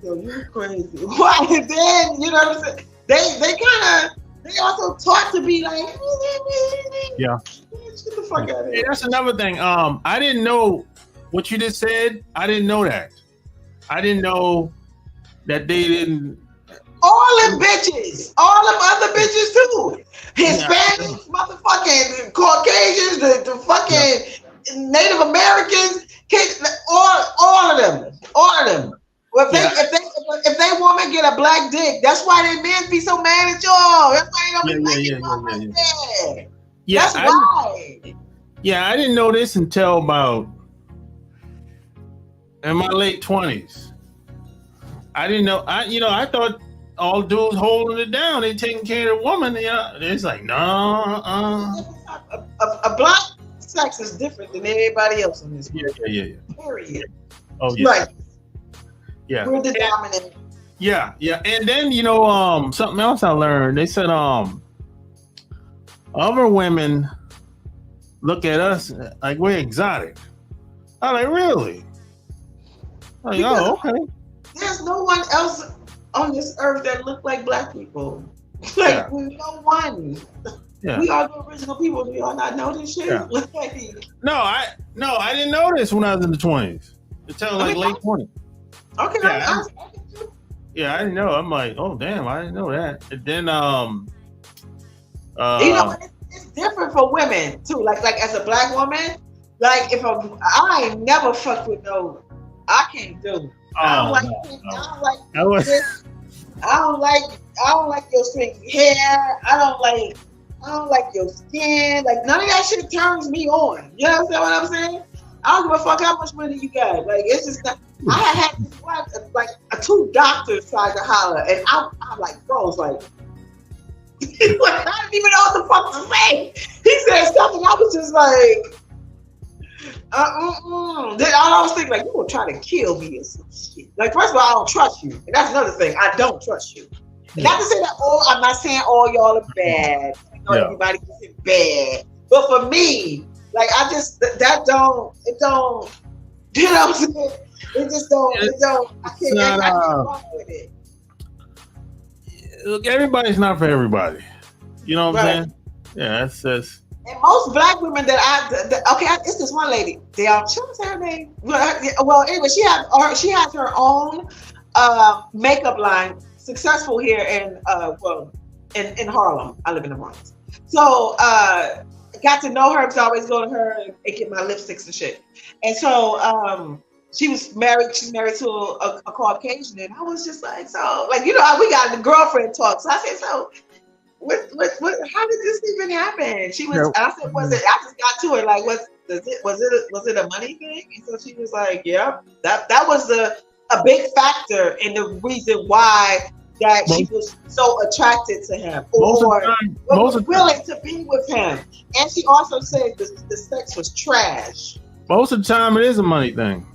Yo, you crazy. Why? And then, you know what I'm saying? They also taught to be like, yeah. Get the fuck out of here. Yeah, that's another thing. I didn't know what you just said. I didn't know that. I didn't know that they didn't. All them bitches, all them other bitches too. Hispanics, motherfucking Caucasians, the fucking Native Americans, all of them. Well, if they woman get a black dick, that's why they men be so mad at y'all. That's why they don't be making like that. Yeah, that's why. Yeah, I didn't know this until about in my late 20s. I didn't know. I thought all dudes holding it down, they taking care of the woman. Yeah, it's like no. A black sex is different than everybody else in this. Yeah. Period. Oh yeah. Right. Yeah. We're the dominant. Yeah. And then something else I learned. They said other women look at us like we're exotic. I'm like, really? Like, oh, okay. There's no one else on this earth that look like black people. Like no one. Yeah. We are the original people. Do y'all not know this shit? Yeah. No, I didn't know this when I was in the 20s. Until like late 20s. Okay. Yeah, I didn't know. I'm like, oh damn, I didn't know that. And then it's different for women too. Like as a black woman, like I ain't never fucked with no, I can't do. I don't like your stringy hair. I don't like your skin. Like none of that shit turns me on. You understand what I'm saying? I don't give a fuck how much money you got. Like it's just not. I had this wife, like two doctors tried to holler, and I'm like froze. Like I didn't even know what the fuck to say. He said something. I was just like, Then I was thinking like, you gonna try to kill me or some shit. Like first of all, I don't trust you, and that's another thing. I don't trust you. Yeah. Not to say that I'm not saying all y'all are bad. I know everybody is bad. But for me, like I just that don't, you know what I'm saying? It just don't, I can't fuck with it. Look, everybody's not for everybody. You know what I'm saying? Yeah, that's and most black women that it's this one lady. Should I say her name? Well, anyway, she has her own makeup line, successful here in Harlem. I live in the Bronx. So got to know her because I always go to her and get my lipsticks and shit. And so she's married to a Caucasian, and I was just like, so like, you know how we got the girlfriend talk. So I said, so what how did this even happen? She was I said, I just got to it, like, was it a money thing? And so she was like, yeah, that was a big factor in the reason why that she was so attracted to him or was willing to be with him. And she also said the sex was trash. Most of the time it is a money thing.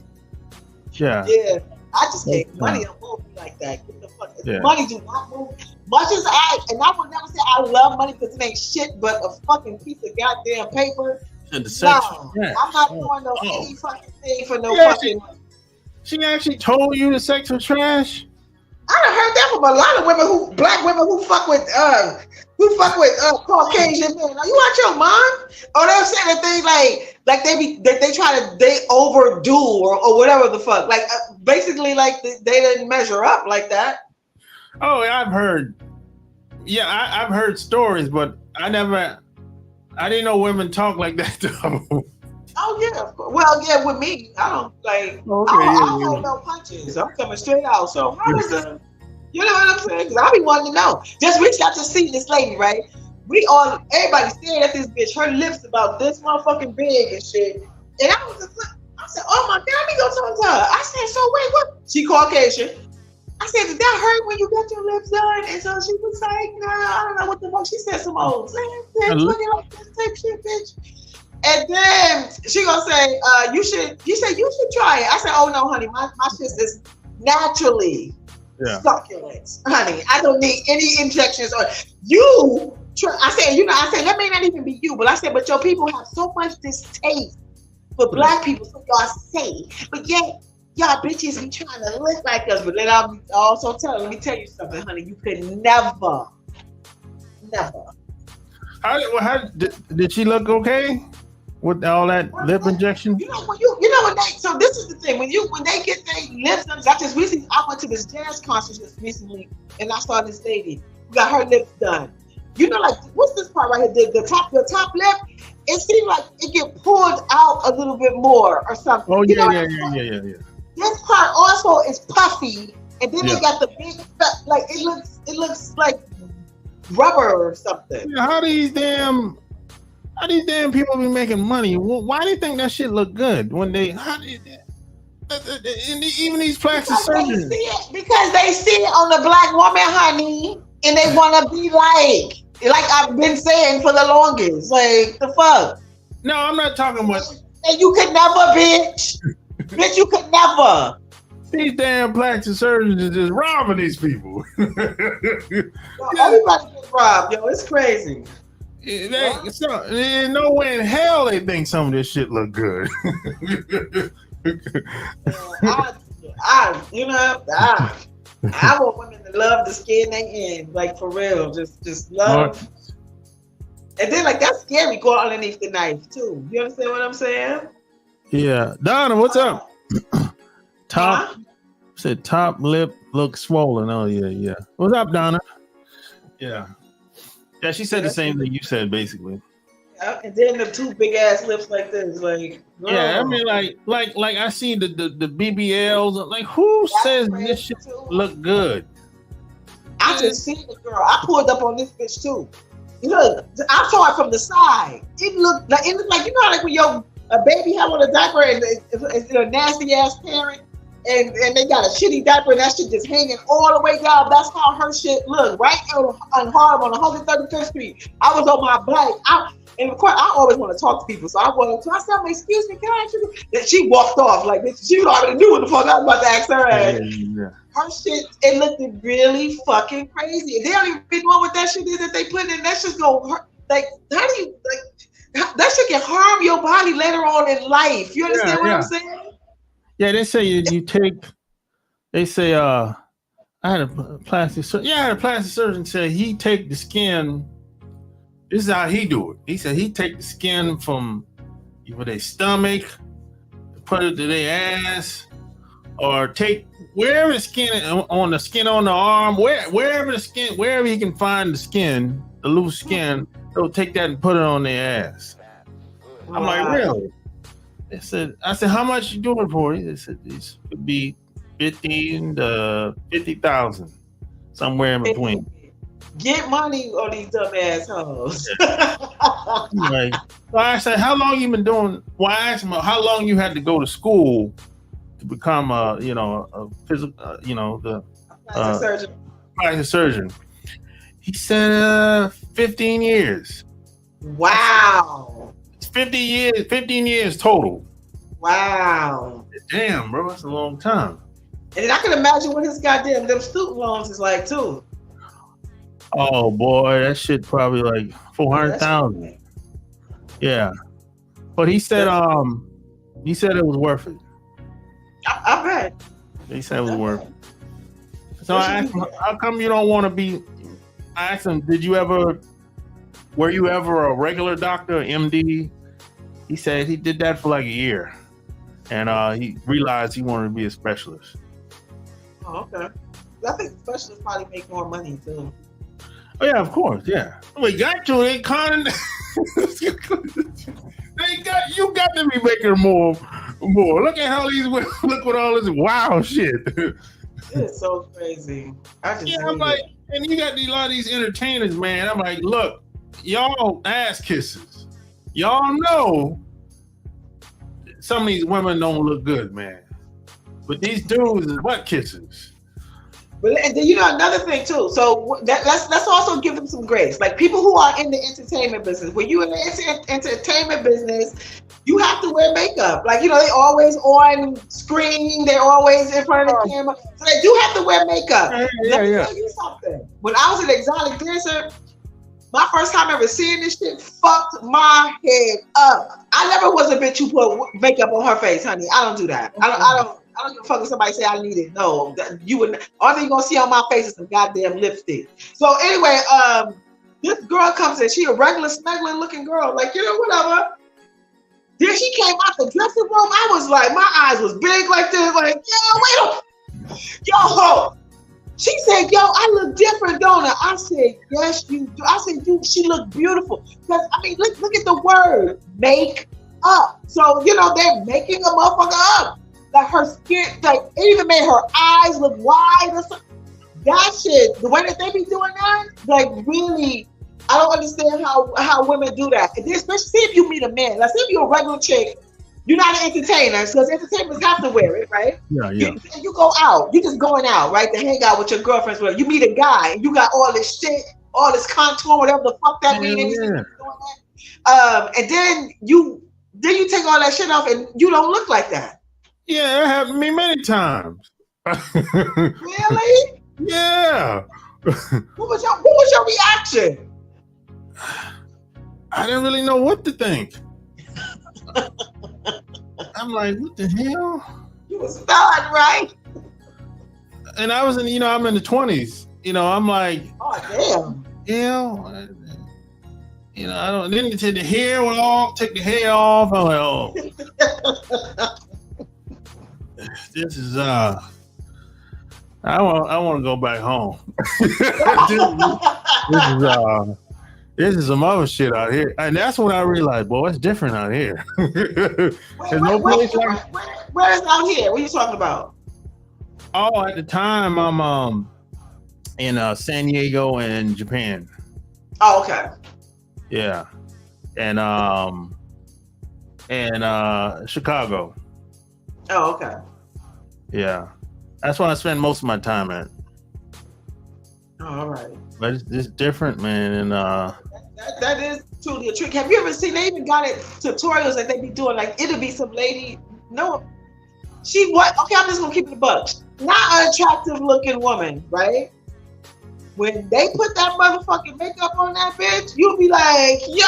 Yeah. Yeah. I just think money don't move me like that. Get the fuck. Money do not move. Much as I will never say I love money because it ain't shit but a fucking piece of goddamn paper. I'm not doing no any fucking thing for no fucking money. She actually told you the sex was trash? I done heard that from a lot of black women who fuck with Caucasian men. Are you out your mind? Or they're saying that they overdo or whatever the fuck. Like basically like they didn't measure up like that. Oh, I've heard. Yeah, I've heard stories, but I didn't know women talk like that though. Oh yeah, well yeah. With me, I don't like. I don't hold no punches. I'm coming straight out. So how is it? You know what I'm saying? Because I be wanting to know. Just reached out to see this lady, right? Everybody staring at this bitch. Her lips about this motherfucking big and shit. And I was just like, I said, oh my God, let me go talk to her. I said, so wait, what? She Caucasian. I said, did that hurt when you got your lips done? And so she was like, no, I don't know what the fuck. She said some old type shit, bitch. And then she gonna say, you should try it. I said, oh no, honey, my shit is naturally succulent, honey. I don't need any injections or you. I said that may not even be you, but I said, but your people have so much distaste for black people, so y'all say, but yet y'all bitches be trying to look like us. But then I'll also let me tell you something, honey. You could never. How did she look okay with all that lip injection? So this is the thing. When they get their lips done, I went to this jazz concert just recently, and I saw this lady who got her lips done. You know, like what's this part right here? The top lip. It seemed like it get pulled out a little bit more or something. Oh yeah. This part also is puffy, and then they got the big, like it looks like rubber or something. Yeah, how these damn people be making money? Why do you think that shit look good when even these plastic surgeons? Because they see it on the black woman, honey, and they want to be like I've been saying for the longest. Like the fuck? No, I'm not talking about. And you could never, bitch. Bitch, you could never. These damn plastic surgeons are just robbing these people. Everybody gets robbed, yo. It's crazy. There's no way in hell they think some of this shit look good. I want women to love the skin they in, like for real. Just love. And then like that's scary going underneath the knife too. You understand what I'm saying? Yeah. Donna, what's up? Top lip looks swollen. Oh yeah. What's up, Donna? Yeah, she said the same thing you said basically. Yeah, and then the two big ass lips like this, like girl. Yeah, I mean like I see the BBLs. Like who says this shit look good? I just seen the girl. I pulled up on this bitch too. Look, I saw it from the side. It looked like you know like when a baby have on a diaper and it's a nasty ass parent and they got a shitty diaper and that shit just hanging all the way down. That's how her shit looked, right on Harlem on 135th Street. I was on my bike. And of course, I always want to talk to people, so I went up to her. I said, "Excuse me, can I ask you?" Then she walked off like she already knew what the fuck I was about to ask her. Her shit, it looked really fucking crazy. They don't even know what that shit is that they put in. That shit's gonna hurt. Like, how do you that shit can harm your body later on in life. You understand what I'm saying? Yeah, they say you take. They say I had a plastic surgeon. Yeah, I had a plastic surgeon say he take the skin. This is how he do it. He said he take the skin from either their stomach, put it to their ass, or take wherever the skin on the arm, wherever he can find the skin, the loose skin, he'll take that and put it on their ass. I'm like, really? I said, how much you doing for it? They said this could be 50 to 50,000, somewhere in between. Get money on these dumb assholes. Like, so I said, how long you been doing? Well, I asked him how long you had to go to school to become a physical, the plastic surgeon. He said 15 years. Wow. It's 15 years total. Wow. Damn, bro, that's a long time. And I can imagine what his goddamn them student loans is like too. Oh boy, that shit probably like 400,000. Yeah, but he said it was worth it. I bet. He said it was worth it. So I asked him, how come you don't want to be? I asked him, were you ever a regular doctor, MD? He said he did that for like a year, and he realized he wanted to be a specialist. Oh, okay. I think specialists probably make more money too. Oh yeah, of course, yeah. We got to. They kind of. You got to be making more. Look at how these women. Look what all this wild shit. It's so crazy. I'm like, and you got a lot of these entertainers, man. I'm like, look, y'all ass kisses. Y'all know some of these women don't look good, man. But these dudes is butt kisses. But and then, another thing too. So let's also give them some grace. Like people who are in the entertainment business. When you in the entertainment business, you have to wear makeup. Like they always on screen. They're always in front of the camera. So they do have to wear makeup. Let me tell you something. When I was an exotic dancer, my first time ever seeing this shit fucked my head up. I never was a bitch who put makeup on her face, honey. I don't do that. I don't give a fuck if somebody say I need it. No, you wouldn't. All thing you're gonna see on my face is some goddamn lipstick. So anyway, this girl comes in. She a regular smuggling looking girl, like whatever. Then she came out the dressing room. I was like, my eyes was big like this, like yo. She said, yo, I look different, don't I? I said, yes, you do. I said, dude, she look beautiful. Because look at the word, make up. So they're making a motherfucker up. Like her skin, like it even made her eyes look wide or something. That shit, the way that they be doing that, like really, I don't understand how women do that. And especially see if you meet a man. Like say if you're a regular chick, you're not an entertainer, because entertainers have to wear it, right? Yeah. You go out, you're just going out, right? To hang out with your girlfriends. Where you meet a guy and you got all this shit, all this contour, whatever the fuck that means. And then you take all that shit off and you don't look like that. Yeah, it happened to me many times. Really? Yeah. What was your reaction? I didn't really know what to think. I'm like, what the hell? You was stunned, right? And I was I'm in the 20s. I'm like, oh damn. I don't. Then you take the hair off. I'm like, oh. This is I want to go back home. This is some other shit out here, and that's when I realized, boy, it's different out here. There's no place like. Where is out here? What are you talking about? Oh, at the time I'm in San Diego and Japan. Oh, okay. Yeah, and Chicago. Oh, okay. Yeah, that's where I spend most of my time at. Oh, all right. But it's different, man, and that is truly a trick. Have you ever seen? They even got it tutorials that they be doing. Like it'll be some lady. No, She what? Okay, I'm just gonna keep it a buck. Not an attractive looking woman, right? When they put that motherfucking makeup on that bitch, you'll be like, yo.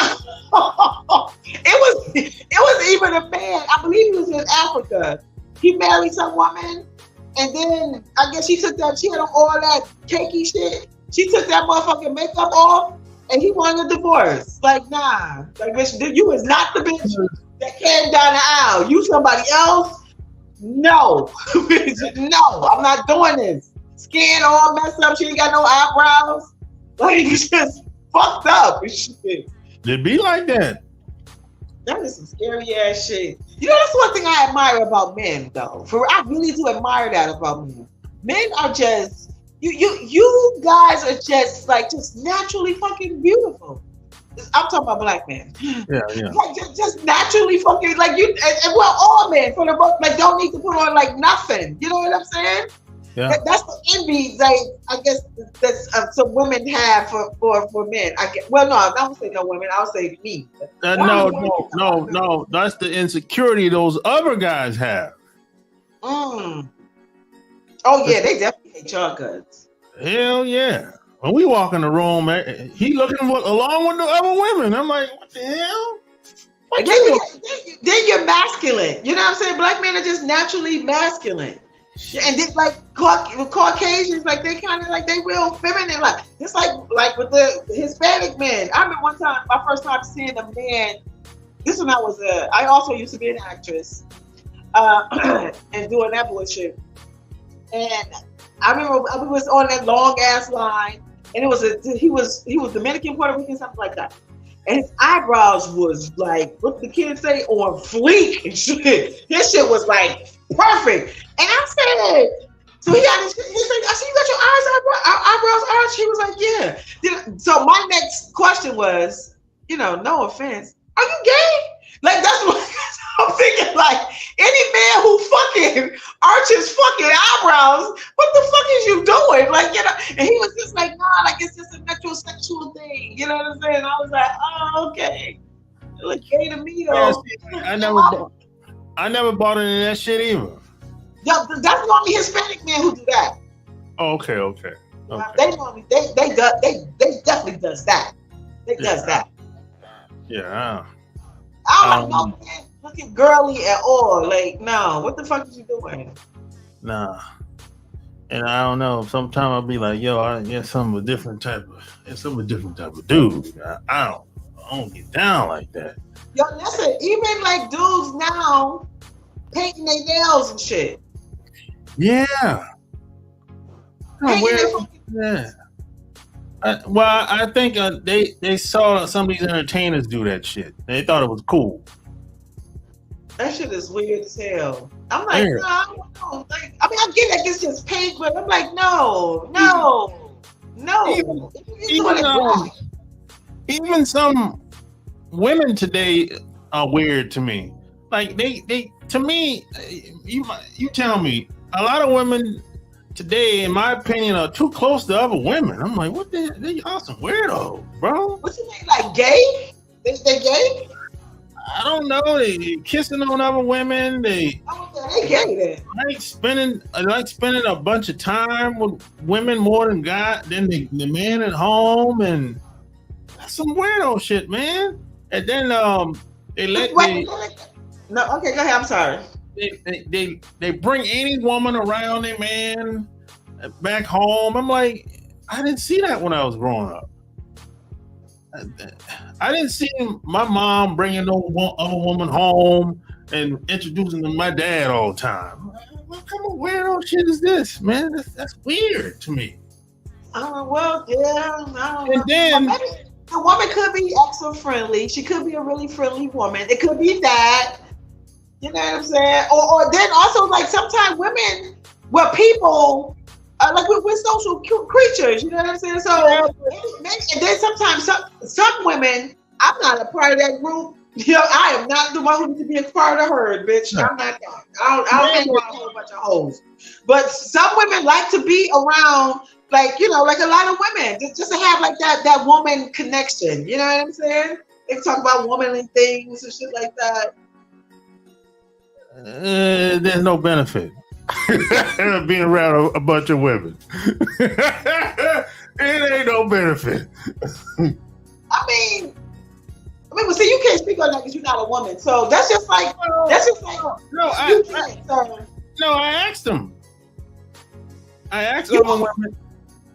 it was even a man. I believe he was in Africa. He married some woman, and then I guess she had on all that cakey shit. She took that motherfucking makeup off, and he wanted a divorce. Like, nah, like bitch, you was not the bitch that came down the aisle. You somebody else. No, no, I'm not doing this. Skin all messed up. She ain't got no eyebrows. Like, it's just fucked up and shit. It be like that. That is some scary ass shit. You know, that's one thing I admire about men, though. I really do admire that about men. Men are just you guys are just like naturally fucking beautiful. I'm talking about black men. Yeah. Like just naturally fucking like you, and well, all men for the most like don't need to put on like nothing. You know what I'm saying? Yeah. That's the envy, like I guess that's some women have for men. Well, no, I don't say no women. I'll say me. No. That's the insecurity those other guys have. Oh yeah, they definitely hate y'all guts. Hell yeah. When we walk in the room, man, he looking along with the other women. I'm like, what the hell? Then you're masculine. You know what I'm saying? Black men are just naturally masculine. And then like Caucasians, like they kind of like they real feminine, like it's like with the Hispanic men. I remember one time, my first time seeing a man. This one I also used to be an actress, and doing that bullshit. And I remember we was on that long ass line, and he was Dominican, Puerto Rican, something like that. And his eyebrows was like, what the kids say, on fleek and shit. His shit was like perfect. And I said, so he got his, he's like, I see you got your eyebrows arched. He was like, yeah. So my next question was, no offense, are you gay? Like that's what I'm thinking. Like any man who fucking arches fucking eyebrows, what the fuck is you doing? Like and he was just like, nah, like it's just a metrosexual thing. You know what I'm saying? I was like, oh okay, it look gay to me though. Yeah, I never bought into that shit either. Yeah, that's only Hispanic men who do that. Oh, okay. They definitely does that. Does that. Yeah. I don't like no man looking girly at all. Like, no, what the fuck is you doing? Nah. And I don't know. Sometimes I'll be like, yo, I guess I'm a different type of dude. I don't get down like that. Yo, listen, even like dudes now painting their nails and shit. Yeah. Yeah. I think they saw some of these entertainers do that shit. They thought it was cool. That shit is weird as hell. I'm like, no, I don't know. Like, I mean, I get like it's just paint, but I'm like, no. Even some women today are weird to me. Like they to me, you tell me, a lot of women today, in my opinion, are too close to other women. I'm like, what the? They are some weirdos, bro. What you mean, like gay? They gay? I don't know. They kissing on other women. They gay then. I like spending a bunch of time with women more than the man at home, and that's some weirdo shit, man. And then they let No, okay, go ahead. I'm sorry. They bring any woman around their man back home. I'm like, I didn't see that when I was growing up. I didn't see my mom bringing no other woman home and introducing them to my dad all the time. What kind of weirdo shit is this, man? That's weird to me. Well, yeah. And then the woman could be extra friendly. She could be a really friendly woman. It could be that. You know what I'm saying? Or then also like sometimes women, people, like we're social creatures. You know what I'm saying? So and then sometimes some women, I'm not a part of that group. I am not the one who needs to be a part of the herd, bitch. No. I'm not. I don't hang around a whole bunch of hoes. But some women like to be around, like like a lot of women, just to have like that woman connection. You know what I'm saying? They talk about womanly things and shit like that. there's no benefit being around a bunch of women. It ain't no benefit. I mean, well, see, you can't speak on that because you're not a woman. So that's just like No, I asked them. I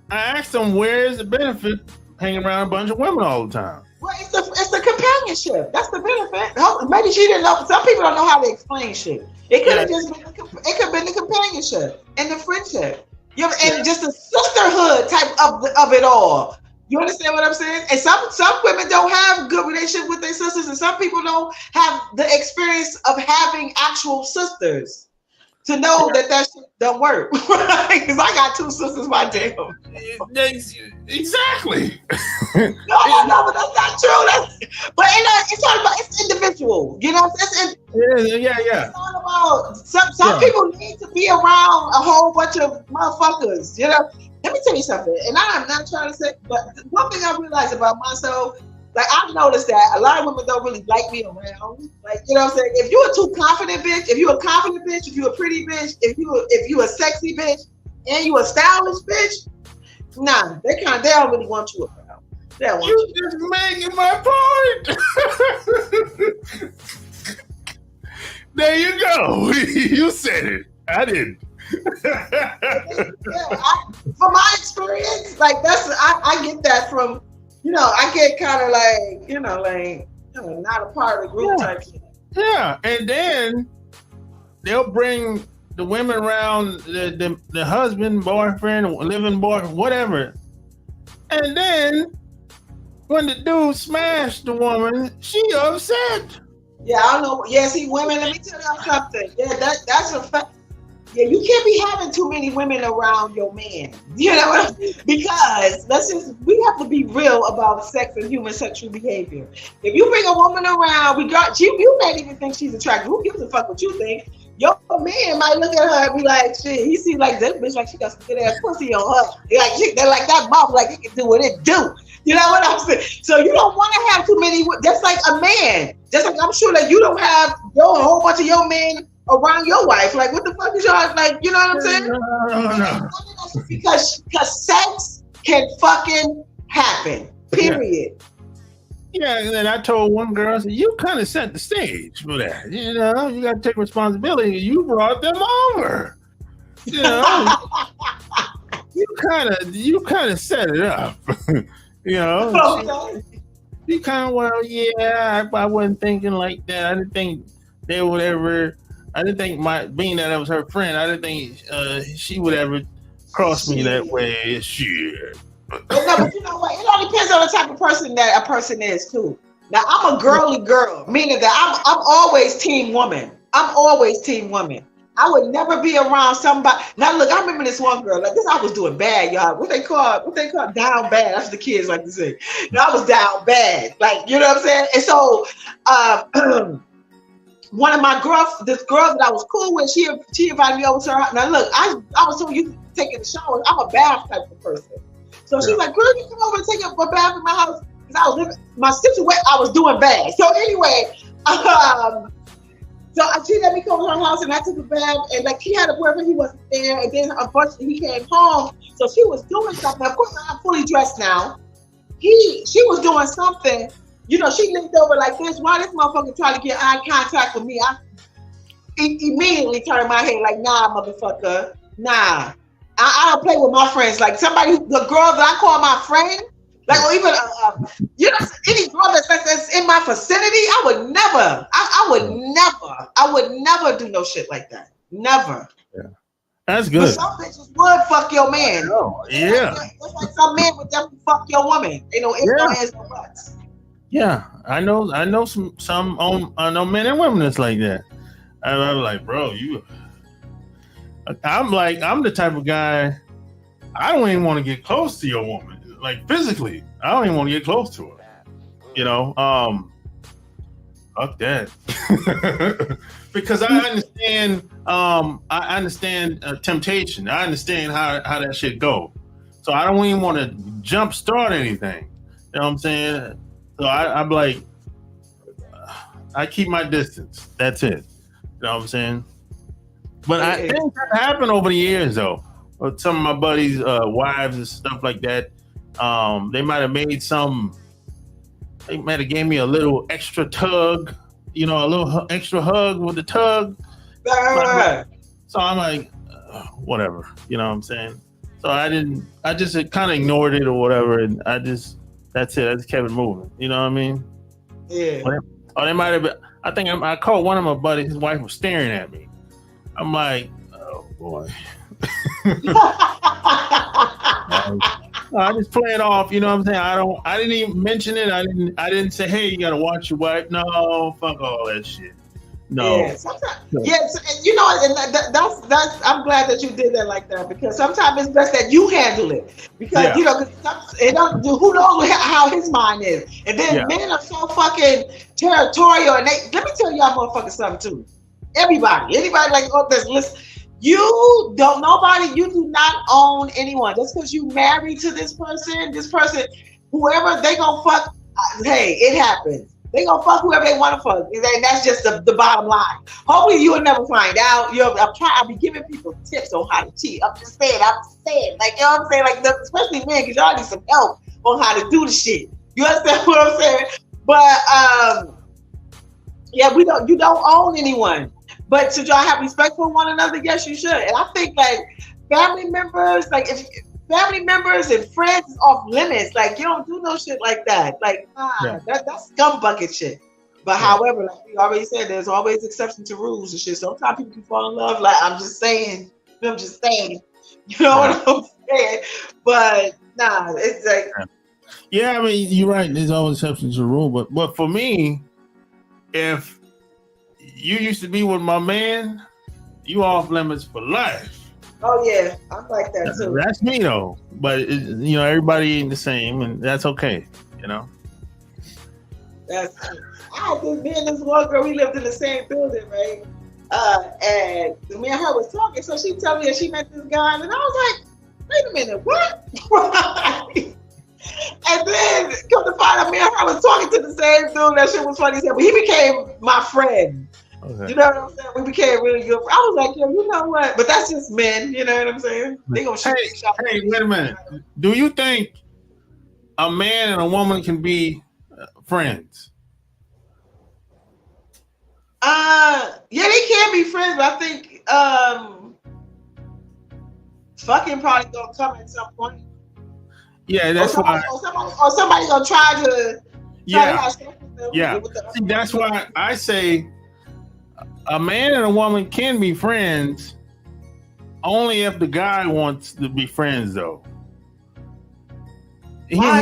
asked them where's the benefit hanging around a bunch of women all the time. Well, it's the companionship. That's the benefit. Maybe she didn't know. Some people don't know how to explain shit. It could have just been. It could have been the companionship and the friendship. And just the sisterhood type of it all. You understand what I'm saying? And some women don't have good relationship with their sisters, and some people don't have the experience of having actual sisters to know that shit don't work. Because I got 2 sisters, my damn. Exactly. No, but that's not true. It's individual. You know, Yeah. It's all about some people need to be around a whole bunch of motherfuckers. You know, let me tell you something. And I'm not trying to say, but one thing I realized about myself, like I've noticed that a lot of women don't really like me around. Like, you know what I'm saying? If you're a too confident bitch, if you're a confident bitch, if you're a pretty bitch, if you a sexy bitch, and you a stylish bitch, nah, they don't really want you around. They don't want you. You just making my point. There you go. You said it. I didn't. From my experience, like I get that from, I get kind of like, not a part of the group type shit. Yeah, and then they'll bring the women around the husband, boyfriend, living boyfriend, whatever. And then when the dude smashed the woman, she upset. Yeah, I don't know. Yeah, see, women, let me tell y'all something. Yeah, that's a fact. Yeah, you can't be having too many women around your man. You know what I mean? Because we have to be real about sex and human sexual behavior. If you bring a woman around, you may even think she's attractive. Who gives a fuck what you think? Your man might look at her and be like, shit, he see like that bitch like she got some good ass pussy on her. They're like that mouth like it can do what it do. You know what I'm saying? So you don't want to have too many, just like a man. Just like I'm sure that you don't have a whole bunch of your men around your wife. Like, what the fuck is y'all, like, you know what I'm saying? No. Because sex can fucking happen, period. Yeah, and then I told one girl, I said, you kind of set the stage for that. You know, you got to take responsibility. You brought them over. You know, you kind of set it up. You know, she kind of, well, yeah, I wasn't thinking like that. I didn't think they would ever. I didn't think being that I was her friend, I didn't think she would ever cross me that way. Shit. No, but you know what? It all depends on the type of person that a person is too. Now I'm a girly girl, meaning that I'm always team woman. I'm always team woman. I would never be around somebody. Now look, I remember this one girl. Like this, I was doing bad, y'all. What they call down bad. That's what the kids like to say. I was down bad. Like, you know what I'm saying? And so one of my girls, this girl that I was cool with, she invited me over to her house. Now look, I was so used to taking a shower. I'm a bath type of person. So she's like, girl, you come over and take a bath in my house. Because I was living, my situation, I was doing bad. So anyway, so she let me come to her house and I took a bath. And like, she had a boyfriend, he wasn't there. And then unfortunately, he came home. So she was doing something. Of course, I'm fully dressed now. She was doing something. You know, she leaned over like this. Why this motherfucker trying to get eye contact with me? I immediately turned my head like, nah, motherfucker, nah. I don't play with my friends. Like the girl that I call my friend, like, or even, any girl that's in my vicinity, I would never do no shit like that. Never. Yeah. That's good. But some bitches would fuck your man. Oh, yeah. It's like some men would definitely fuck your woman. You know, no hands, no butts. Yeah, I know some I know men and women that's like that. I'm like, bro, I'm the type of guy, I don't even want to get close to your woman. Like physically, I don't even want to get close to her. You know, fuck that. Because I understand temptation. I understand how that shit go. So I don't even want to jump start anything. You know what I'm saying? So I'm like, I keep my distance. That's it. You know what I'm saying? But I think that happened over the years, though. With some of my buddies' wives and stuff like that. They might have made some. They might have gave me a little extra tug, a little extra hug with the tug. So I'm like, whatever, you know what I'm saying? So I just kind of ignored it or whatever, and that's it. I just kept it moving. You know what I mean? Yeah. Or they might have been. I think I caught one of my buddies. His wife was staring at me. I'm like, oh boy. I just play it off, you know what I'm saying? I didn't even mention it. I didn't say, hey, you gotta watch your wife. No, fuck all that shit. No. Yeah, yes, and that's I'm glad that you did that like that, because sometimes it's best that you handle it, because who knows how his mind is, and then men are so fucking territorial, and let me tell y'all motherfuckers something too. Anybody like this list. You do not own anyone. Just because you married to this person, whoever they gonna fuck, hey, it happens. They gonna fuck whoever they want to fuck. And that's just the bottom line. Hopefully you will never find out. I'll be giving people tips on how to cheat. I'm just saying, like, you know what I'm saying? Like, especially men, because y'all need some help on how to do the shit. You understand what I'm saying? But you don't own anyone. But should y'all have respect for one another? Yes, you should. And I think like family members and friends is off limits. Like, you don't do no shit like that. Like, that's scum bucket shit. But however, like we already said, there's always exceptions to rules and shit. Sometimes people can fall in love. Like, I'm just saying. You know what I'm saying? But nah, it's like. Yeah, I mean, you're right. There's always exceptions to the rule. But for me, if you used to be with my man, you off limits for life. Oh yeah, I'm like that too. That's me though, but everybody ain't the same, and that's okay. That's true. I had me and this one girl. We lived in the same building, right? And me and her was talking, so she told me that she met this guy, and I was like, "Wait a minute, what?" And then come to find out, me and her was talking to the same dude. That shit was funny. But he became my friend. Okay. You know what I'm saying? We became really good. I was like, yo, you know what? But that's just men. You know what I'm saying? They gonna shoot the shot. Hey, wait a minute. Do you think a man and a woman can be friends? Yeah, they can be friends, but I think fucking probably gonna come at some point. Yeah, that's why. Or somebody gonna try to have sex with them. Yeah. See, that's why I say a man and a woman can be friends only if the guy wants to be friends, though. Why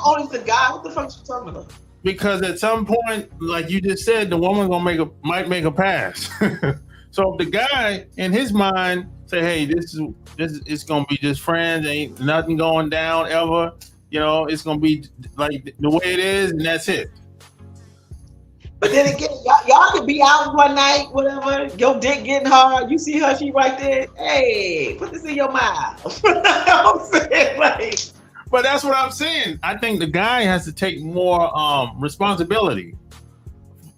only the guy? What the fuck you talking about? Because at some point, like you just said, the woman might make a pass. So if the guy in his mind say, "Hey, this is gonna be just friends, ain't nothing going down ever," it's gonna be like the way it is, and that's it. But then again, y'all could be out one night, whatever, your dick getting hard, you see her, she right there. Hey, put this in your mouth. I'm saying, like. But that's what I'm saying. I think the guy has to take more responsibility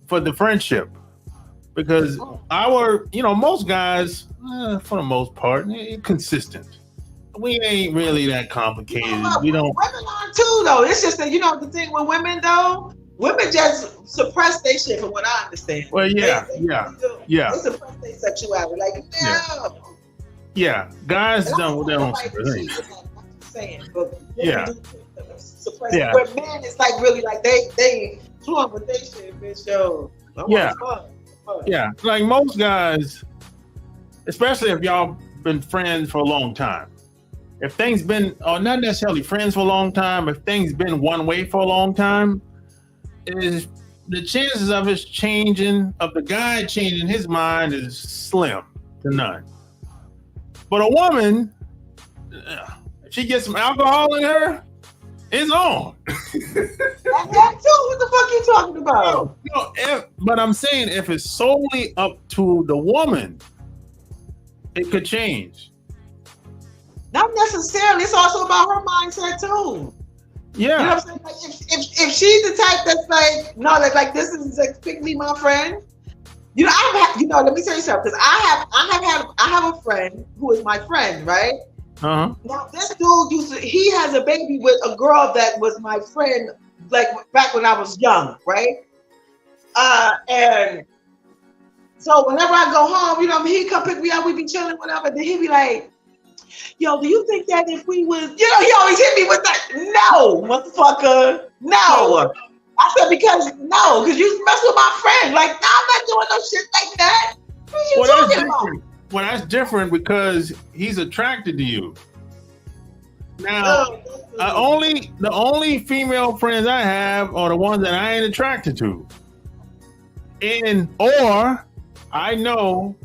for the friendship, because most guys, for the most part, consistent. We ain't really that complicated. We don't. Women are too, though. It's just that the thing with women, though. Women just suppress their shit, from what I understand. Well, yeah. They suppress their sexuality, like Yeah, guys don't. They don't suppress. But suppress. Yeah. Where men, it's like really like they fluent with their shit, bitch. Yo, yeah. Like most guys, especially if y'all been friends for a long time. If things been, or not necessarily friends for a long time, if things been one way for a long time, is the chances of the guy changing his mind is slim to none. But a woman, if she gets some alcohol in her, it's on. That too. What the fuck you talking about? But I'm saying if it's solely up to the woman, it could change. Not necessarily. It's also about her mindset too. Yeah. You know what I'm saying? Like if she's the type that's like, no, like this is like strictly my friend, You know, let me tell you something, because I have a friend who is my friend, right? Uh-huh. Now this dude he has a baby with a girl that was my friend, like back when I was young, right? And so whenever I go home, you know, he come pick me up, we be chilling, whatever. Then he be like, "Yo, do you think that if we was, you know," he always hit me with that, "No, motherfucker, no." I said, because you mess with my friend. Like, no, I'm not doing no shit like that. What are you talking about? Well, that's different because he's attracted to you. Now, the only female friends I have are the ones that I ain't attracted to. Or I know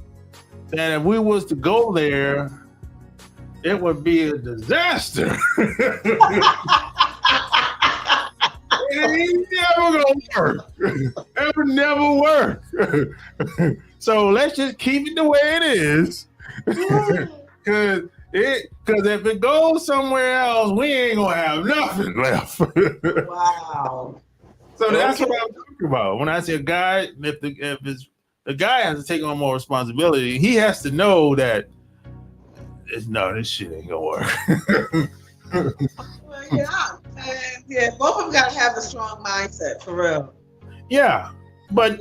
that if we was to go there, it would be a disaster. It ain't never gonna work. It would never work. So let's just keep it the way it is. Cause if it goes somewhere else, we ain't gonna have nothing left. Wow. So that's what I'm talking about. When I say a guy, if the guy has to take on more responsibility, he has to know that this shit ain't gonna work. Well, yeah, both of them gotta have a strong mindset for real. Yeah, but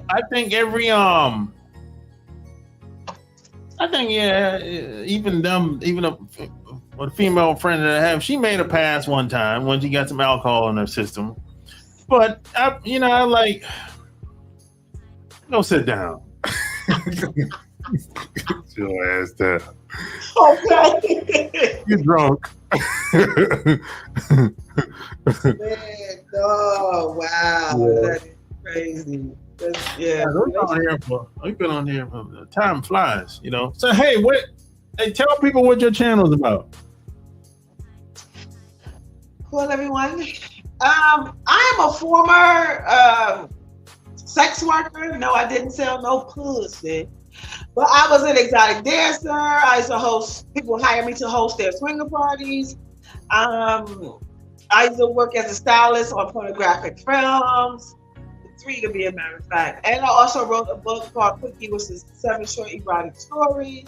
I think even a female friend that I have, she made a pass one time when she got some alcohol in her system. But I like, go sit down. Get your ass down. Okay. You're drunk. Man, oh wow, yeah. That is crazy. We've been on here for time flies, you know. So hey, tell people what your channel is about. Well, everyone, I am a former sex worker. No, I didn't sell no pussy. But I was an exotic dancer. I used to host, people would hire me to host their swinger parties. I used to work as a stylist on pornographic films, 3 to be a matter of fact. And I also wrote a book called Quickie, which is 7 short erotic stories.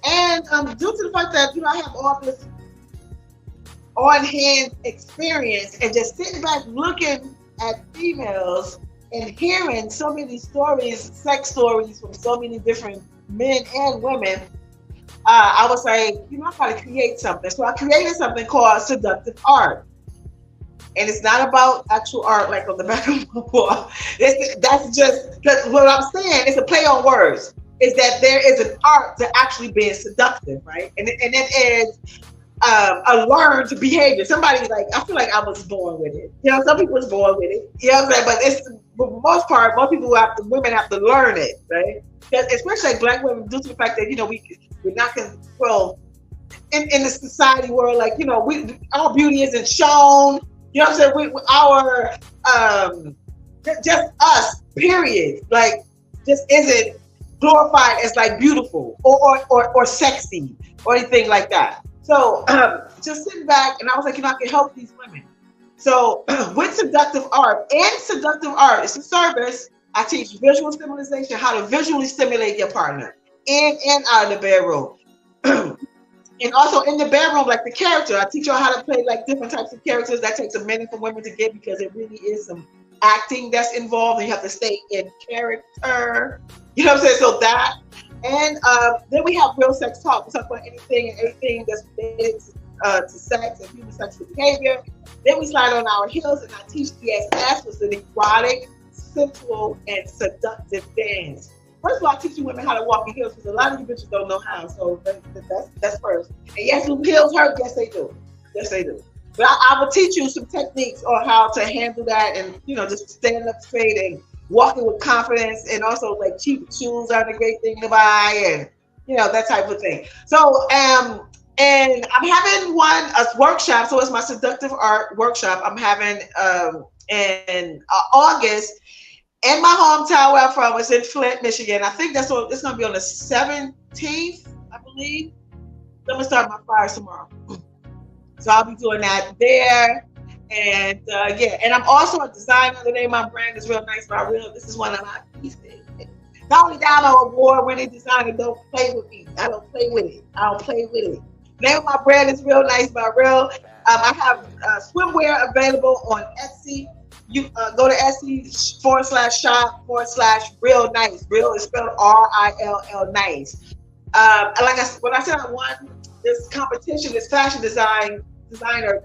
And due to the fact that, I have all this on-hand experience and just sitting back looking at females and hearing so many stories, sex stories from so many different men and women, I was like, I gotta create something. So I created something called seductive art. And it's not about actual art like on the back of my wall. That's just, because what I'm saying is a play on words, is that there is an art to actually being seductive, right? And it is a learned behavior. Somebody I feel like I was born with it. Some people was born with it. You know what I'm saying? But it's, for the most part, most people women have to learn it, right? Especially Black women, due to the fact that, we're not well in the society world, our beauty isn't shown. You know what I'm saying? Just us, period. Just isn't glorified as beautiful or sexy or anything like that. So just sitting back, and I was like, I can help these women. So with seductive art, it's a service. I teach visual stimulation, how to visually stimulate your partner in and out of the bedroom. And also in the bedroom, the character, I teach you how to play different types of characters. That takes a minute for women to get, because it really is some acting that's involved, and you have to stay in character. You know what I'm saying? So that, and then we have real sex talk. We talk about anything and everything that's related to sex and human sexual behavior. Then we slide on our heels, and I teach DSS, which is an erotic, sensual, and seductive dance. First of all, I teach you women how to walk in heels, because a lot of you bitches don't know how. So that's first. And yes, do heels hurt? Yes, they do. Yes, they do. But I will teach you some techniques on how to handle that, and just standing up straight and walking with confidence, and also cheap shoes are a great thing to buy, and that type of thing. So and I'm having a workshop. So it's my seductive art workshop. I'm having in August. In my hometown where I'm from, it's in Flint, Michigan. I think it's going to be on the 17th, I believe. I'm going to start my fires tomorrow. So I'll be doing that there. And and I'm also a designer. The name of my brand is Real Nice by Real. This is one of my pieces. Not only that, I'm an award-winning designer. Don't play with me. I don't play with it. Name of my brand is Real Nice by Real. I have swimwear available on Etsy. You go to Etsy/shop/Real Nice. Real is spelled RILL Nice. When I said I won this competition, this fashion designer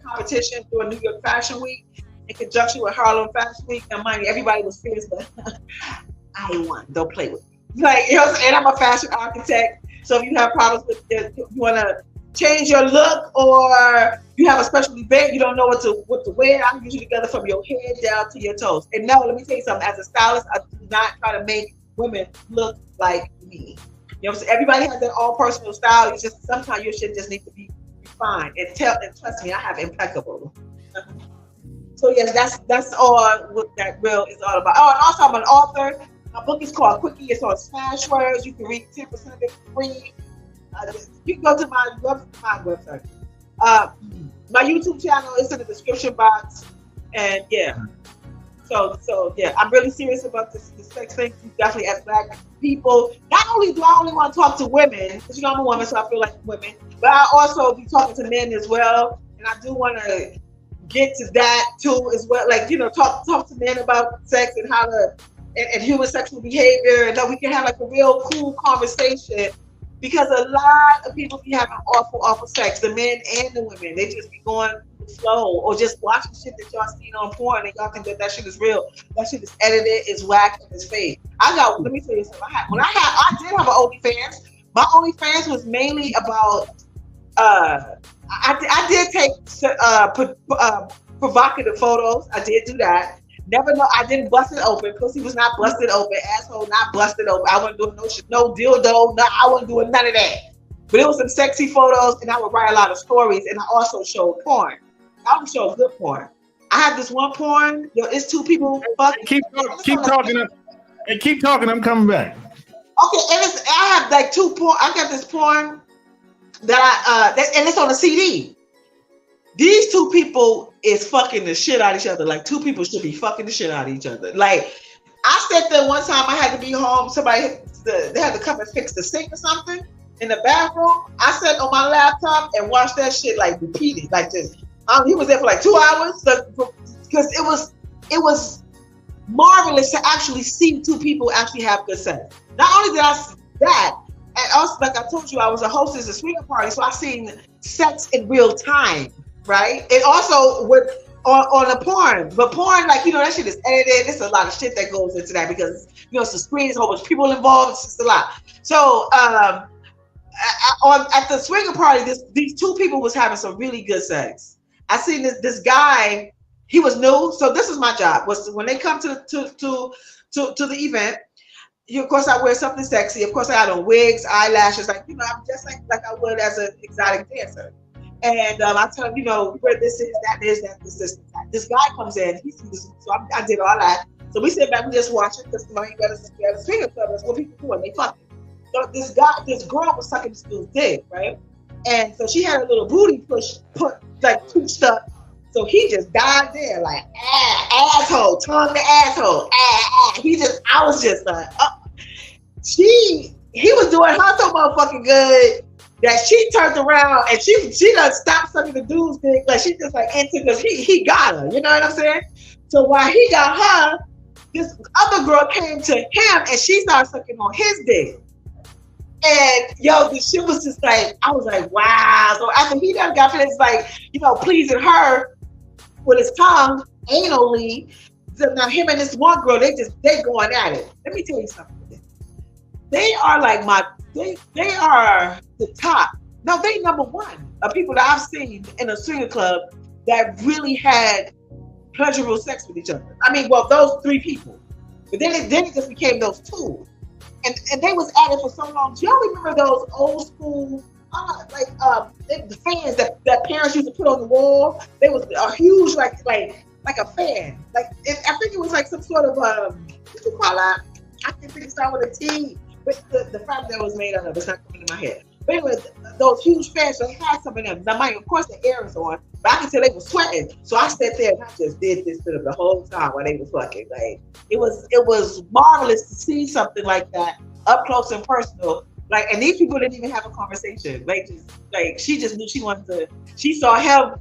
competition through a New York Fashion Week in conjunction with Harlem Fashion Week. Now, mind you, everybody was fierce, but I won. Don't play with me. Like, you know, and I'm a fashion architect. So if you have problems with this, you want to change your look, or you have a special event, you don't know what to wear, I can get you together from your head down to your toes. And no, let me tell you something. As a stylist, I do not try to make women look like me. You know what I'm saying? Everybody has their own personal style. It's just sometimes your shit just needs to be refined. And trust me, I have impeccable. So yes, that's all what that Real is all about. Oh, and also I'm an author. My book is called Quickie. It's on Smashwords. You can read 10% of it free. You can go to my website. My YouTube channel is in the description box. And yeah. So yeah, I'm really serious about this sex thing. Definitely as Black people. Not only do I only want to talk to women, because you know I'm a woman, so I feel like women, but I also be talking to men as well. And I do want to get to that too as well. Like, you know, talk to men about sex and how to and human sexual behavior, and that we can have like a real cool conversation, because a lot of people be having awful sex, the men and the women. They just be going with the flow, or just watching shit that y'all seen on porn and y'all think that shit is real. That shit is edited, is whack, and is fake. Let me tell you something. I did have an OnlyFans. My OnlyFans was mainly about I did take provocative photos. I did do that. Never know. I didn't bust it open. Pussy was not busted open. Asshole not busted open. I wasn't doing no dildo. No, I wasn't doing none of that. But it was some sexy photos, and I would write a lot of stories. And I also showed porn. I would show good porn. I have this one porn. It's two people. Keep talking. And keep talking. I'm coming back. Okay, and I have like two porn. I got this porn that and it's on a CD. These two people is fucking the shit out of each other. Like, two people should be fucking the shit out of each other. Like, I sat there one time, I had to be home. They had to come and fix the sink or something in the bathroom. I sat on my laptop and watched that shit like repeated. Like, just, he was there for like 2 hours. Because it was marvelous to actually see two people actually have good sex. Not only did I see that, and also, like I told you, I was a hostess at a swinger party, so I seen sex in real time. Right, and also with on the porn, but porn, like, you know, that shit is edited. There's a lot of shit that goes into that, because, you know, it's a screen, there's a whole bunch of people involved. It's just a lot. So at the swinger party, these two people was having some really good sex. I seen this guy. He was new, so this is my job. Was when they come to the event. Of course, I wear something sexy. Of course, I got on wigs, eyelashes, like, you know, I'm just like I would as an exotic dancer. And I tell him, you know, where this is, that is, that this is. This guy comes in, he sees, so I did all that. So we sit back, we just watch it, because, you know, you got a swinger club. That's what people do, and they fucking. So this girl was sucking this dude's dick, right? And so she had a little booty pushed up. So he just died there, like, asshole, tongue to asshole, I was just like, he was doing her so motherfucking good that she turned around and she done stopped sucking the dude's dick. Like, she just like into, because he got her, you know what I'm saying? So while he got her, this other girl came to him and she started sucking on his dick. And yo, the shit was just like, I was like, wow. So after he done got finished, like, you know, pleasing her with his tongue anally, so now him and this one girl, they going at it. Let me tell you something. They are like they are the top. No, they number one of people that I've seen in a swinger club that really had pleasurable sex with each other. I mean, well, those three people. But then it just became those two. And they was at it for so long. Do y'all remember those old school, the fans that parents used to put on the wall? They was a huge, like a fan. Like, I think it was like some sort of, what you call that? I can think it started with a T. But the fabric that was made out of, it's not coming in my head. But anyway, those huge fans, so I had some of them. Now, mind, of course, the air is on, but I could tell they were sweating. So I sat there and I just did this to them the whole time while they were fucking. Like it was marvelous to see something like that up close and personal. Like, and these people didn't even have a conversation. Like she just knew she wanted to. She saw him,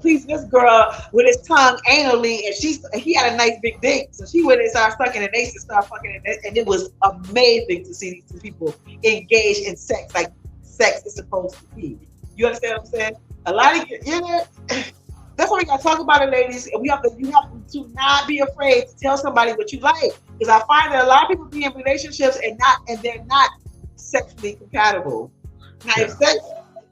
please this girl with his tongue anally, and he had a nice big dick, so she went and started sucking, and they started fucking, and it was amazing to see these two people engage in sex like sex is supposed to be. You understand what I'm saying? A lot of that's why we gotta talk about it, ladies, and you have to not be afraid to tell somebody what you like, because I find that a lot of people be in relationships and they're not sexually compatible. Now, if sex.